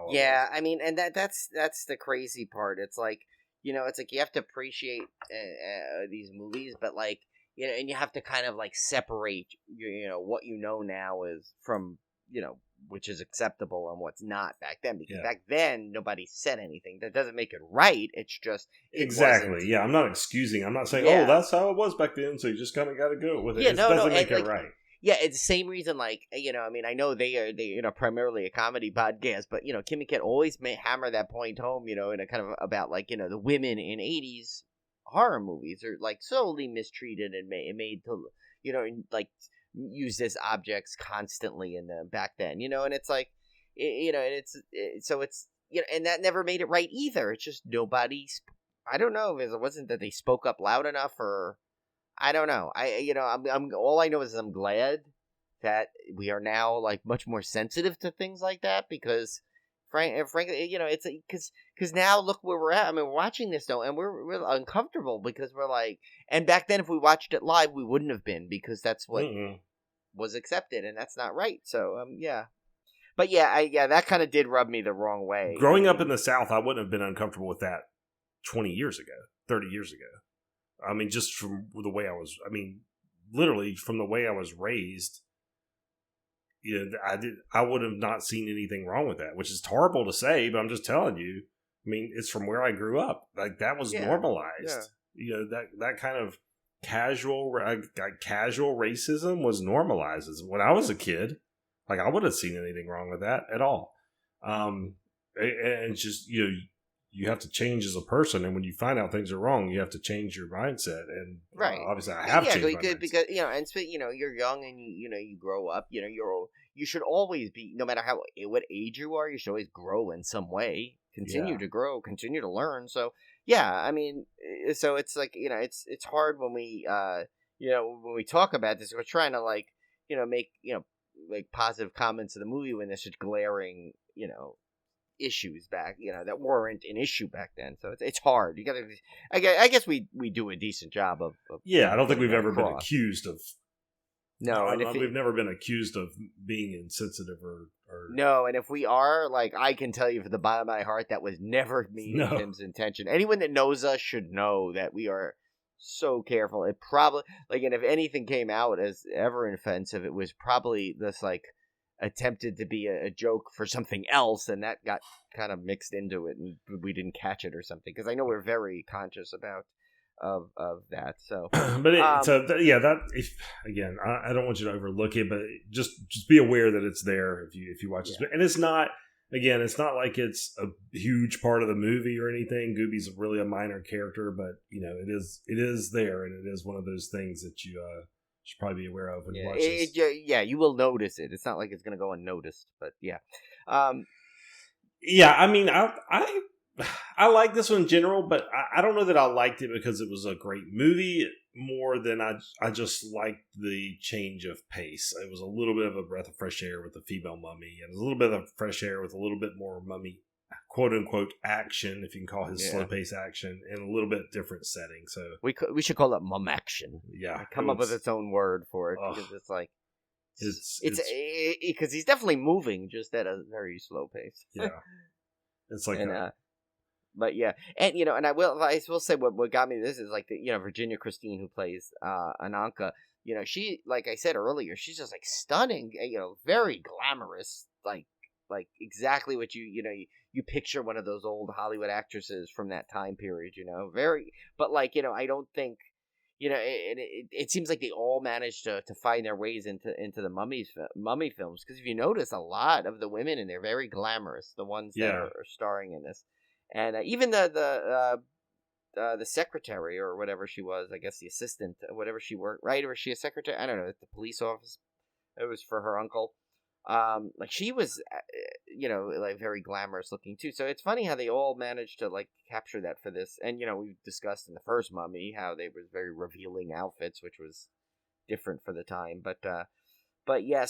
S3: Yeah, I mean, and that's the crazy part. It's like it's like you have to appreciate these movies, but like and you have to kind of like separate what now is from which is acceptable and what's not back then, because back then nobody said anything. That doesn't make it right. It's just
S2: exactly. Yeah, I'm not excusing. I'm not saying that's how it was back then, so you just kind of got to go with it.
S3: Yeah,
S2: it doesn't make it
S3: like,
S2: right.
S3: Yeah, it's the same reason. Like I mean, I know they primarily a comedy podcast, but Kim and Kat always hammer that point home. In a kind of about like the women in '80s horror movies are like solely mistreated and made to like used as objects constantly in them back then, and it's like and so it's and that never made it right either. It's just nobody I don't know if it wasn't that they spoke up loud enough, or I don't know. I'm all I know is I'm glad that we are now like much more sensitive to things like that, because frankly, it's because now look where we're at. I mean, we're watching this now, and we're uncomfortable because we're like, and back then if we watched it live, we wouldn't have been, because that's what was accepted, and that's not right. So yeah, but that kind of did rub me the wrong way.
S2: Growing up in the South, I wouldn't have been uncomfortable with that 20 years ago, 30 years ago. I mean, just from the way literally from the way I was raised, I would have not seen anything wrong with that, which is horrible to say, but I'm just telling you. I mean, it's from where I grew up. Like, that was normalized. Yeah. That kind of casual racism was normalized. When I was a kid, like, I wouldn't have seen anything wrong with that at all. And it's just, you have to change as a person, and when you find out things are wrong, you have to change your mindset. And obviously, I have changed my mindset.
S3: Because you're young and you grow up. You should always be, no matter what age you are, you should always grow in some way. Continue to grow, continue to learn. So yeah, I mean, so it's like it's hard when we when we talk about this, we're trying to like make like positive comments of the movie when there's such glaring issues back that weren't an issue back then. So it's hard. You gotta I guess we do a decent job of
S2: I don't think we've ever been accused of we've never been accused of being insensitive or
S3: no, and if we are, like, I can tell you from the bottom of my heart that was never Tim's intention. Anyone that knows us should know that we are so careful. It probably, like, and if anything came out as ever offensive, it was probably this like attempted to be a joke for something else, and that got kind of mixed into it, and we didn't catch it or something, because I know we're very conscious about of that. So
S2: but again, I don't want you to overlook it, but just be aware that it's there if you watch this. And it's not like it's a huge part of the movie or anything. Gooby's really a minor character, but it is there, and it is one of those things that you should probably be aware of when you watch this.
S3: You will notice it. It's not like it's going to go unnoticed, but
S2: I mean, I like this one in general, but I don't know that I liked it because it was a great movie more than I just liked the change of pace. It was a little bit of a breath of fresh air with the female mummy, and a little bit of fresh air with a little bit more mummy, quote unquote, action, if you can call his slow pace action, in a little bit different setting. So
S3: we should call it mum action.
S2: Yeah,
S3: come up with its own word for it, because it's like it's because he's definitely moving, just at a very slow pace.
S2: Yeah, it's like
S3: but yeah, and and I will say what got me this is like the Virginia Christine, who plays Ananka. She, like I said earlier, she's just like stunning. Very glamorous, like exactly what you picture one of those old Hollywood actresses from that time period. Very, but like I don't think it seems like they all managed to find their ways into the mummy films, because if you notice, a lot of the women in there very glamorous, the ones that are starring in this, and even the secretary or whatever she was, I guess the assistant, whatever she worked, right? Or was she a secretary? I don't know. At the police office, it was for her uncle. Like she was, like very glamorous looking too. So it's funny how they all managed to like capture that for this. And we discussed in the first Mummy how they was very revealing outfits, which was different for the time. But yeah,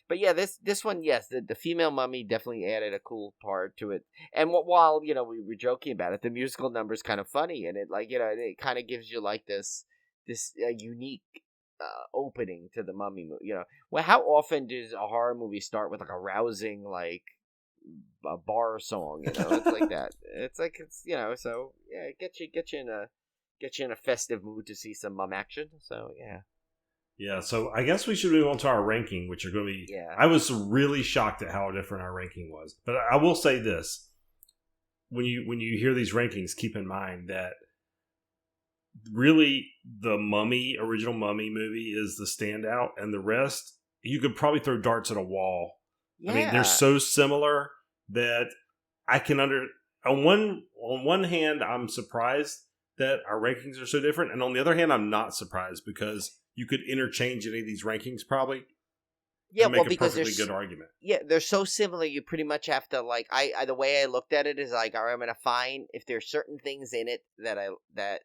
S3: but yeah, this one, yes, the female mummy definitely added a cool part to it. And while we were joking about it, the musical number is kind of funny, and it it kind of gives you like this unique opening to the Mummy movie. Well, how often does a horror movie start with like a rousing like a bar song? It's like that. It's like so yeah, get you in a festive mood to see some mum action. So yeah.
S2: Yeah, so I guess we should move on to our ranking, which are going to be...
S3: Yeah.
S2: I was really shocked at how different our ranking was. But I will say this. When you hear these rankings, keep in mind that really the original Mummy movie is the standout, and the rest, you could probably throw darts at a wall.
S3: Yeah.
S2: I mean, they're so similar that I can on one hand, I'm surprised that our rankings are so different, and on the other hand, I'm not surprised, because you could interchange any of these rankings probably.
S3: Yeah,
S2: make
S3: because
S2: a perfectly good argument.
S3: Yeah, they're so similar. You pretty much have to like. I the way I looked at it is like, all right, I'm gonna find if there's certain things in it that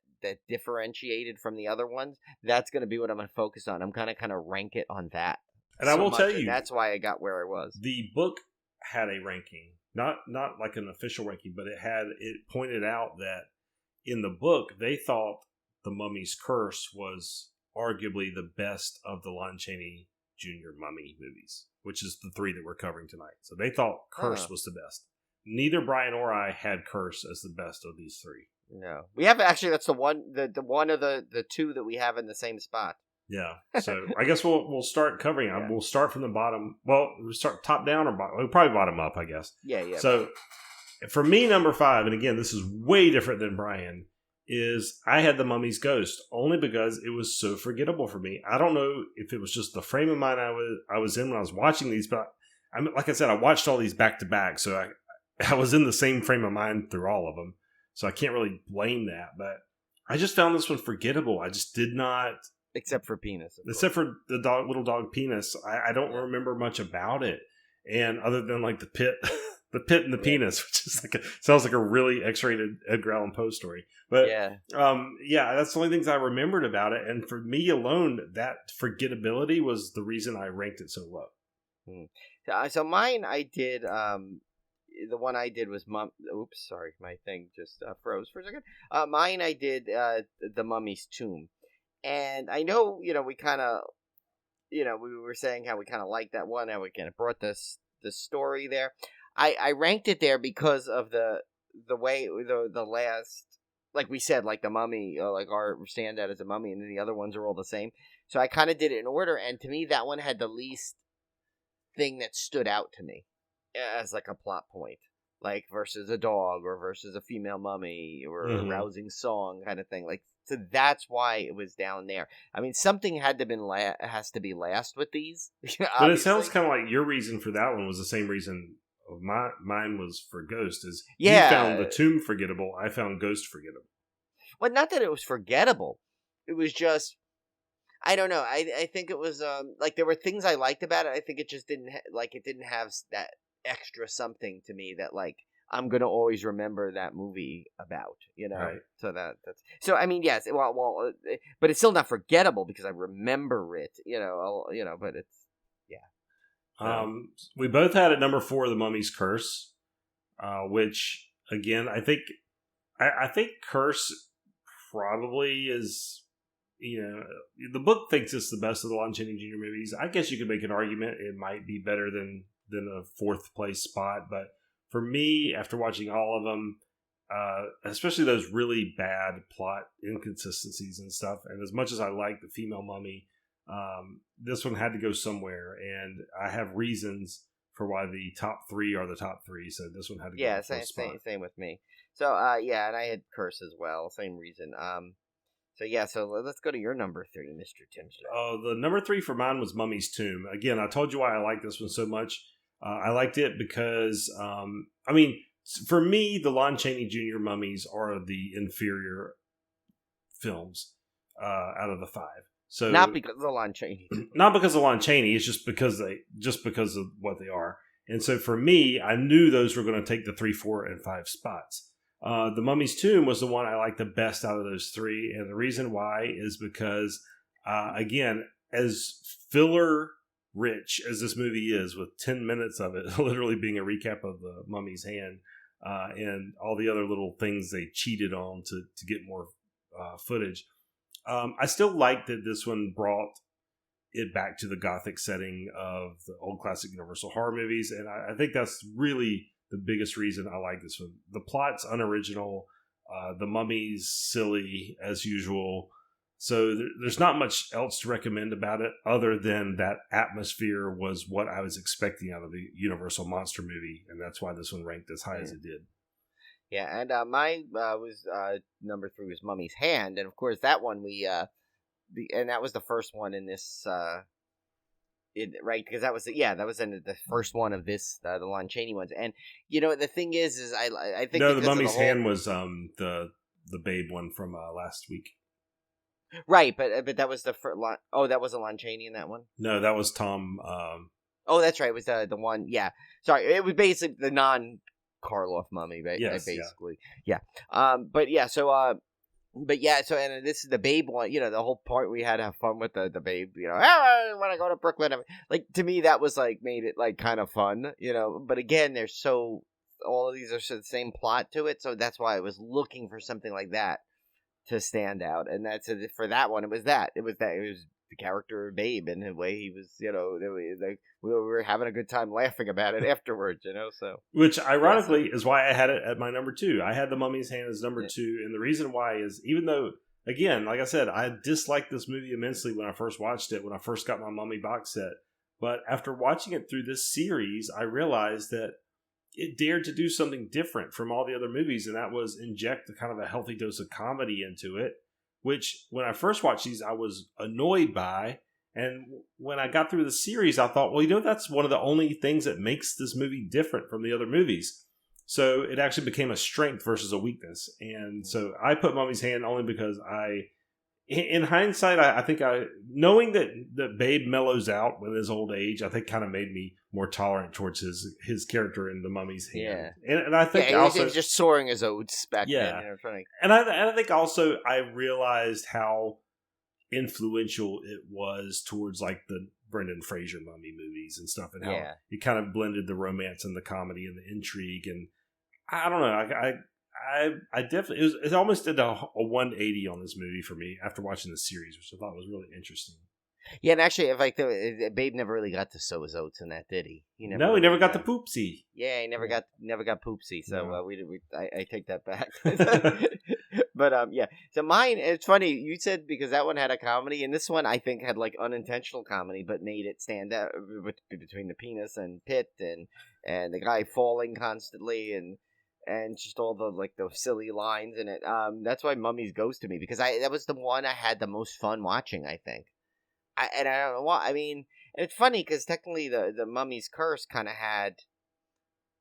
S3: differentiated from the other ones. That's gonna be what I'm gonna focus on. I'm gonna kind of rank it on that.
S2: And I will tell you,
S3: that's why I got where I was.
S2: The book had a ranking, not like an official ranking, but it pointed out that in the book they thought The Mummy's Curse was arguably the best of the Lon Chaney Jr. Mummy movies, which is the 3 that we're covering tonight. So they thought Curse was the best. Neither Brian or I had Curse as the best of these 3.
S3: No, we have actually. That's the one of the 2 that we have in the same spot.
S2: Yeah. So I guess we'll start covering. Yeah. We'll start from the bottom. Well, we'll start top down or bottom. We'll probably bottom up, I guess.
S3: Yeah.
S2: So for me, number 5, and again, this is way different than Brian, is I had The Mummy's Ghost, only because it was so forgettable for me. I don't know if it was just the frame of mind I was in when I was watching these, but like I said, I watched all these back to back, so I was in the same frame of mind through all of them. So I can't really blame that, but I just found this one forgettable. I just did not...
S3: Except for Penis.
S2: Except for the little dog Penis. I don't remember much about it. And other than like the pit... The Pit and the Penis, which is sounds like a really X-rated Edgar Allan Poe story. But that's the only things I remembered about it. And for me alone, that forgettability was the reason I ranked it so low.
S3: So mine, I did. The one I did was Oops, sorry, my thing just froze for a second. Mine, I did The Mummy's Tomb, and I know we kind of, we were saying how we kind of liked that one, how we kind of brought the story there. I ranked it there because of the way the last, like we said, like the Mummy, like our standout as a Mummy, and then the other ones are all the same. So I kind of did it in order, and to me that one had the least thing that stood out to me as like a plot point, like versus a dog or versus a female mummy or a rousing song kind of thing. Like, so that's why it was down there. I mean, something has to be last with these.
S2: But it sounds kind of like your reason for that one was the same reason. Mine was for Ghost. You found the Tomb forgettable. I found Ghost forgettable.
S3: Well, not that it was forgettable. It was just, I don't know. I think it was like there were things I liked about it. I think it just didn't it didn't have that extra something to me that like I'm gonna always remember that movie about.
S2: Right.
S3: So that's so. I mean, yes. Well, but it's still not forgettable because I remember it. But it's.
S2: We both had at number 4 The Mummy's Curse, which again I think Curse probably is, the book thinks it's the best of the Lon Chaney Jr. movies. I guess you could make an argument it might be better than a 4th place spot, but for me, after watching all of them, especially those really bad plot inconsistencies and stuff, and as much as I like the female mummy, this one had to go somewhere, and I have reasons for why the top 3 are the top 3. So this one had to go. Yeah,
S3: same with me. So and I had Curse as well, same reason. So let's go to your number 3, Mr. Timster.
S2: The number 3 for mine was Mummy's Tomb. Again, I told you why I like this one so much. I liked it because, for me, the Lon Chaney Jr. mummies are the inferior films out of the 5. So
S3: not because of Lon Chaney.
S2: Not because of Lon Chaney. It's just because of what they are. And so for me, I knew those were going to take the 3, 4, and 5 spots. The Mummy's Tomb was the one I liked the best out of those 3. And the reason why is because, again, as filler rich as this movie is, with 10 minutes of it literally being a recap of the Mummy's Hand and all the other little things they cheated on to get more footage, I still like that this one brought it back to the gothic setting of the old classic Universal horror movies. And I think that's really the biggest reason I like this one. The plot's unoriginal. The mummy's silly as usual. So there's not much else to recommend about it other than that atmosphere was what I was expecting out of the Universal monster movie. And that's why this one ranked as high as it did.
S3: Yeah, and mine was number 3 was Mummy's Hand. And of course that one and that was the first one in this, right? Because that was in the first one of this, the Lon Chaney ones. And the thing is I think
S2: no, the Mummy's Hand was the Babe one from last week.
S3: Right, but that was the first. That wasn't Lon Chaney in that one.
S2: No, that was Tom.
S3: Oh, that's right. It was the one. Yeah, sorry. It was basically the non-Karloff mummy,
S2: yes,
S3: basically. Yeah. But yeah. So and this is the Babe one. The whole part we had to have fun with the Babe. I want to go to Brooklyn. Like, to me, that was like made it like kind of fun. But again, all of these are the same plot to it, so that's why I was looking for something like that to stand out. And that's for that one. It was the character of Babe and the way he was. We were having a good time laughing about it afterwards. So
S2: which ironically is why I had it at my number 2. I had the Mummy's Hand as number 2, and the reason why is even though, again, like I said, I disliked this movie immensely when I first watched it, when I first got my Mummy box set. But after watching it through this series, I realized that it dared to do something different from all the other movies, and that was inject kind of a healthy dose of comedy into it, which when I first watched these, I was annoyed by. And when I got through the series, I thought, well, that's one of the only things that makes this movie different from the other movies. So it actually became a strength versus a weakness. And so I put Mummy's Hand only because in hindsight, I think knowing that Babe mellows out with his old age, I think kind of made me more tolerant towards his character in the Mummy's Hand.
S3: Yeah.
S2: And I think
S3: he was just soaring his oats back then.
S2: And I think also I realized how influential it was towards like the Brendan Fraser Mummy movies and stuff, and how it kind of blended the romance and the comedy and the intrigue. And I don't know, I definitely it almost did a 180 on this movie for me after watching the series, which I thought was really interesting.
S3: Yeah, and actually, Babe never really got to sow his oats in that, did he?
S2: He never got the poopsie.
S3: Yeah, he never got poopsie. So I take that back. But so mine. It's funny you said because that one had a comedy, and this one I think had like unintentional comedy, but made it stand out between the penis and Pitt and the guy falling constantly and just all the silly lines in it. That's why Mummies goes to me, because that was the one I had the most fun watching, I think. I don't know why. I mean, it's funny because technically the Mummy's Curse kind of had,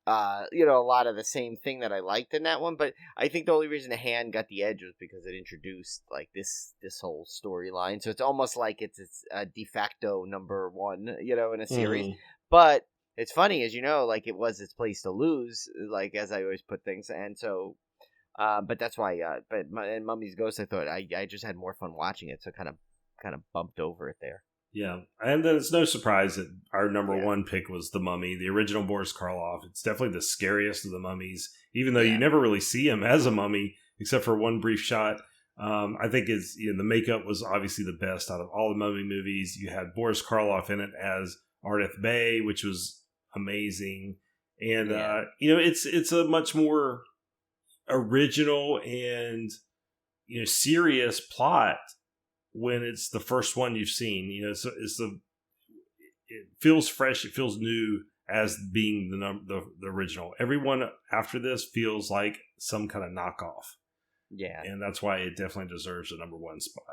S3: a lot of the same thing that I liked in that one. But I think the only reason the Hand got the edge was because it introduced like this whole storyline. So it's almost like it's a de facto number 1, in a series. Mm. But it's funny, as like it was its place to lose, like as I always put things. And so, but that's why. In Mummy's Ghost, I thought I just had more fun watching it. So kind of bumped over it there.
S2: Yeah, and then it's no surprise that our number 1 pick was The Mummy, the original Boris Karloff. It's definitely the scariest of the mummies, even though you never really see him as a mummy except for one brief shot. I think the makeup was obviously the best out of all the Mummy movies. You had Boris Karloff in it as Ardith Bey, which was amazing, and it's a much more original and serious plot when it's the first one you've seen. So it feels fresh, it feels new as being the original. Everyone after this feels like some kind of knockoff.
S3: Yeah.
S2: And that's why it definitely deserves the number 1 spot.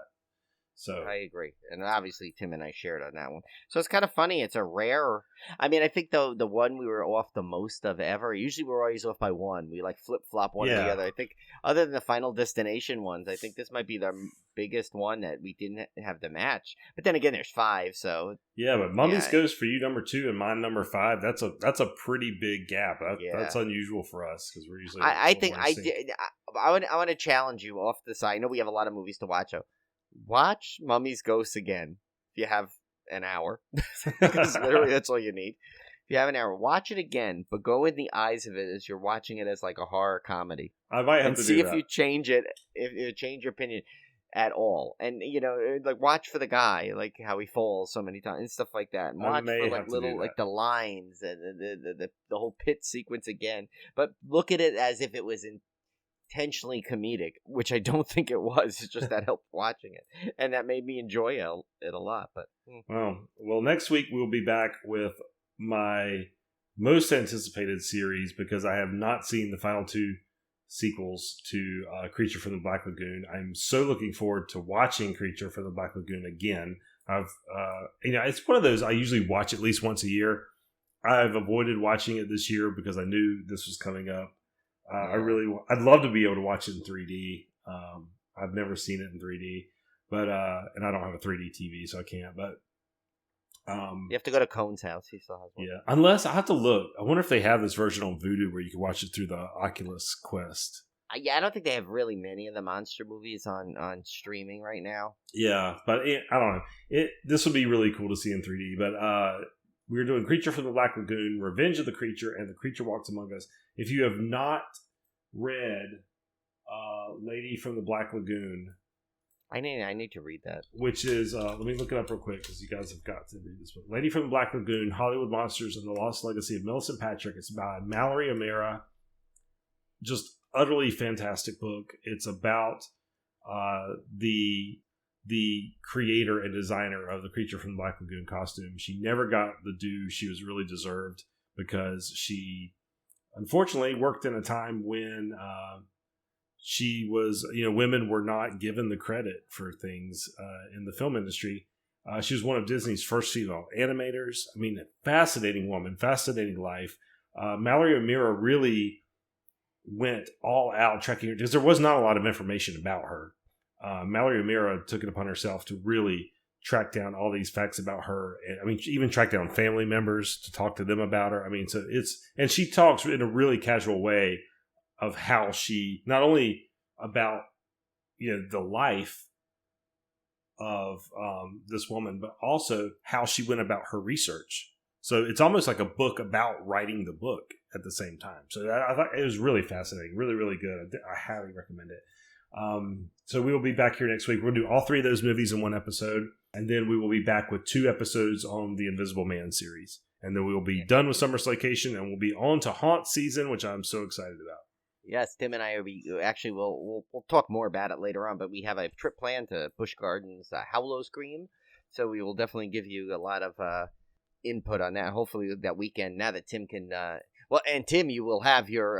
S2: So
S3: I agree, and obviously Tim and I shared on that one. So it's kind of funny. It's a rare. I mean, I think the one we were off the most of ever. Usually we're always off by one. We like flip flop one or the other. I think other than the Final Destination ones, I think this might be the biggest one that we didn't have to match. But then again, there's 5, so
S2: yeah. But Mummies goes for you number 2 and mine number 5. That's a pretty big gap. That's unusual for us because we're usually.
S3: I think I did. I want to challenge you off the side. I know we have a lot of movies to watch. Watch Mummies Ghosts again if you have an hour. Because literally that's all you need. If you have an hour, watch it again, but go in the eyes of it as you're watching it as like a horror comedy.
S2: I might have
S3: and
S2: to
S3: see
S2: do
S3: if
S2: that.
S3: you change it, if you change your opinion at all. And like watch for the guy, like how he falls so many times and stuff like that. And watch for like little like the lines and the whole pit sequence again. But look at it as if it was intentionally comedic, which I don't think it was. It's just that helped watching it, and that made me enjoy it a lot. But
S2: well, next week we'll be back with my most anticipated series because I have not seen the final 2 sequels to Creature from the Black Lagoon. I'm so looking forward to watching Creature from the Black Lagoon again. I've it's one of those I usually watch at least once a year. I've avoided watching it this year because I knew this was coming up. I'd love to be able to watch it in 3D. I've never seen it in 3D, but and I don't have a 3D TV, so I can't. But
S3: you have to go to Cone's house. He still has one.
S2: Yeah, unless I have to look. I wonder if they have this version on Vudu where you can watch it through the Oculus Quest.
S3: I don't think they have really many of the monster movies on streaming right now.
S2: Yeah, but I don't know. This would be really cool to see in 3D. But we're doing Creature from the Black Lagoon, Revenge of the Creature, and The Creature Walks Among Us. If you have not read Lady from the Black Lagoon,
S3: I need to read that.
S2: Which is, let me look it up real quick because you guys have got to read this book. Lady from the Black Lagoon, Hollywood Monsters and the Lost Legacy of Millicent Patrick. It's by Mallory O'Meara. Just utterly fantastic book. It's about the creator and designer of the Creature from the Black Lagoon costume. She never got the due she was really deserved because she unfortunately worked in a time when she was, women were not given the credit for things in the film industry. She was one of Disney's first female animators. I mean, fascinating woman, fascinating life. Mallory O'Meara really went all out tracking her because there was not a lot of information about her. Mallory O'Meara took it upon herself to really track down all these facts about her. And I mean, she even tracked down family members to talk to them about her. I mean, and she talks in a really casual way of how she, not only about, the life of this woman, but also how she went about her research. So it's almost like a book about writing the book at the same time. So I thought it was really fascinating, really, really good. I highly recommend it. So we will be back here next week. We'll do all 3 of those movies in one episode. And then we will be back with 2 episodes on the Invisible Man series. And then we will be done with Summer Slaycation and we'll be on to Haunt season, which I'm so excited about.
S3: Yes, Tim and I we'll talk more about it later on, but we have a trip planned to Busch Gardens, Howl-O-Scream. So we will definitely give you a lot of input on that. Hopefully that weekend, now that Tim can and Tim, you will have your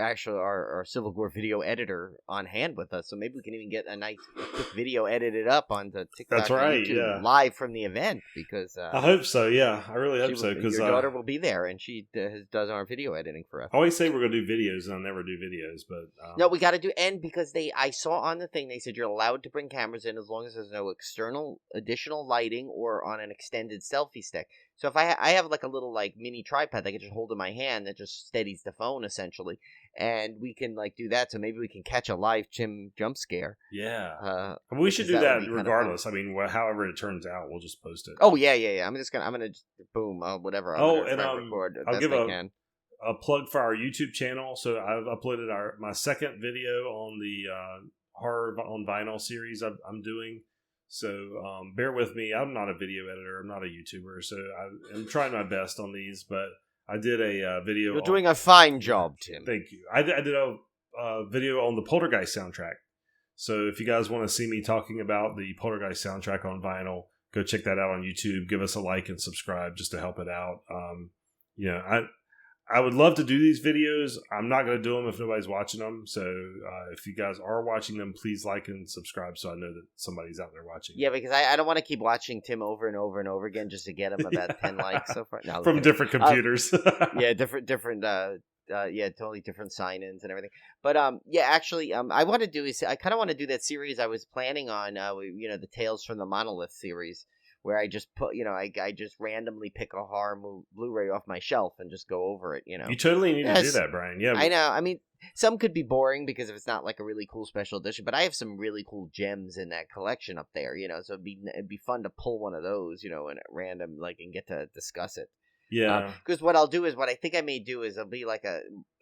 S3: actual our Civil War video editor on hand with us, so maybe we can even get a nice quick video edited up onto TikTok.
S2: That's right,
S3: YouTube, live from the event, because
S2: I hope so. Yeah, I really hope so, because
S3: your daughter will be there and she does our video editing for us.
S2: I always say we're gonna do videos, and I'll never do videos, but
S3: no, we got to do. And because I saw on the thing they said you're allowed to bring cameras in as long as there's no external additional lighting or on an extended selfie stick. So if I have like a little like mini tripod that I can just hold in my hand that just steadies the phone essentially, and we can like do that. So maybe we can catch a live Tim jump scare.
S2: Yeah, we should do that regardless. I mean, however it turns out, we'll just post it.
S3: Oh yeah. I'm gonna just boom, whatever.
S2: Record I'll give a plug for our YouTube channel. So I've uploaded my second video on the horror on vinyl series I'm doing. So bear with me. I'm not a video editor. I'm not a YouTuber. So I'm trying my best on these. But I did a video.
S3: You're doing a fine job, Tim.
S2: Thank you. I did a video on the Poltergeist soundtrack. So if you guys want to see me talking about the Poltergeist soundtrack on vinyl, go check that out on YouTube. Give us a like and subscribe just to help it out. I would love to do these videos. I'm not going to do them if nobody's watching them. So if you guys are watching them, please like and subscribe so I know that somebody's out there watching.
S3: Yeah, because I don't want to keep watching Tim over and over and over again just to get him about 10 likes so far. No,
S2: from different computers.
S3: Yeah, different. Yeah, totally different sign-ins and everything. But yeah, actually, I want to do I kind of want to do that series I was planning on. The Tales from the Monolith series, where I just put, I just randomly pick a horror Blu-ray off my shelf and just go over it.
S2: You totally need to do that, Brian. Yeah,
S3: I know. I mean, some could be boring because if it's not like a really cool special edition. But I have some really cool gems in that collection up there. So it'd be fun to pull one of those, and at random, and get to discuss it.
S2: Yeah,
S3: because what I'll do is what I think I may do is I'll be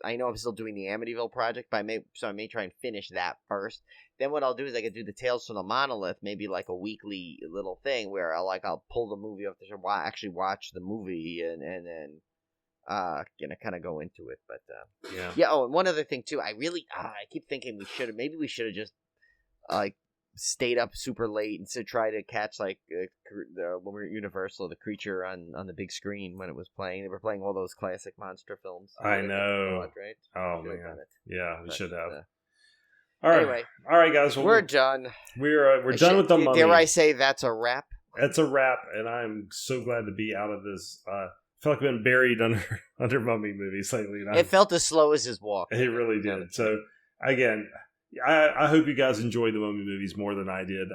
S3: I know I'm still doing the Amityville project, but I may try and finish that first. Then what I'll do is I could do the Tales from the Monolith, maybe like a weekly little thing where I'll pull the movie off the show, actually watch the movie and then kind of go into it. But yeah. Oh, and one other thing too, I keep thinking we should have just stayed up super late and to try to catch when we were at Universal, the creature on the big screen when it was playing. They were playing all those classic monster films.
S2: I know.
S3: Right?
S2: Oh man. Yeah, we should have.
S3: Anyway,
S2: all right, guys. Well,
S3: we're done.
S2: We're done with the Mummy.
S3: Dare I say that's a wrap?
S2: That's a wrap, and I'm so glad to be out of this. I feel like I've been buried under Mummy movies lately.
S3: It felt as slow as his walk.
S2: It really did. So again. I hope you guys enjoy the Mummy movies more than I did.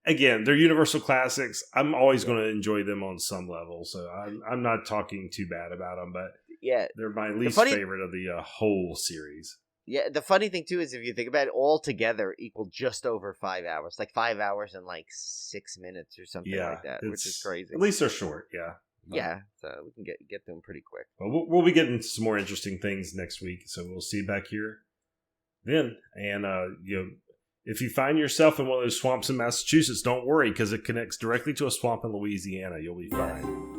S2: Again, they're Universal classics. I'm always going to enjoy them on some level, so I'm not talking too bad about them. But
S3: yeah,
S2: they're my least favorite of the whole series.
S3: Yeah, the funny thing too is if you think about it, all together equal just over 5 hours, like 5 hours and 6 minutes or something like that, which is crazy.
S2: At least they're short, yeah.
S3: Yeah, so we can get them pretty quick.
S2: Well, we'll be getting some more interesting things next week, so we'll see you back here then. And if you find yourself in one of those swamps in Massachusetts, don't worry because it connects directly to a swamp in Louisiana. You'll be fine.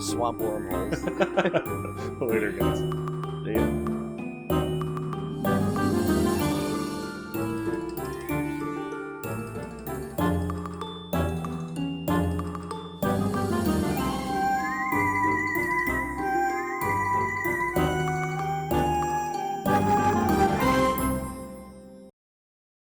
S3: Swamp wormholes.
S2: Later, guys.
S3: See ya.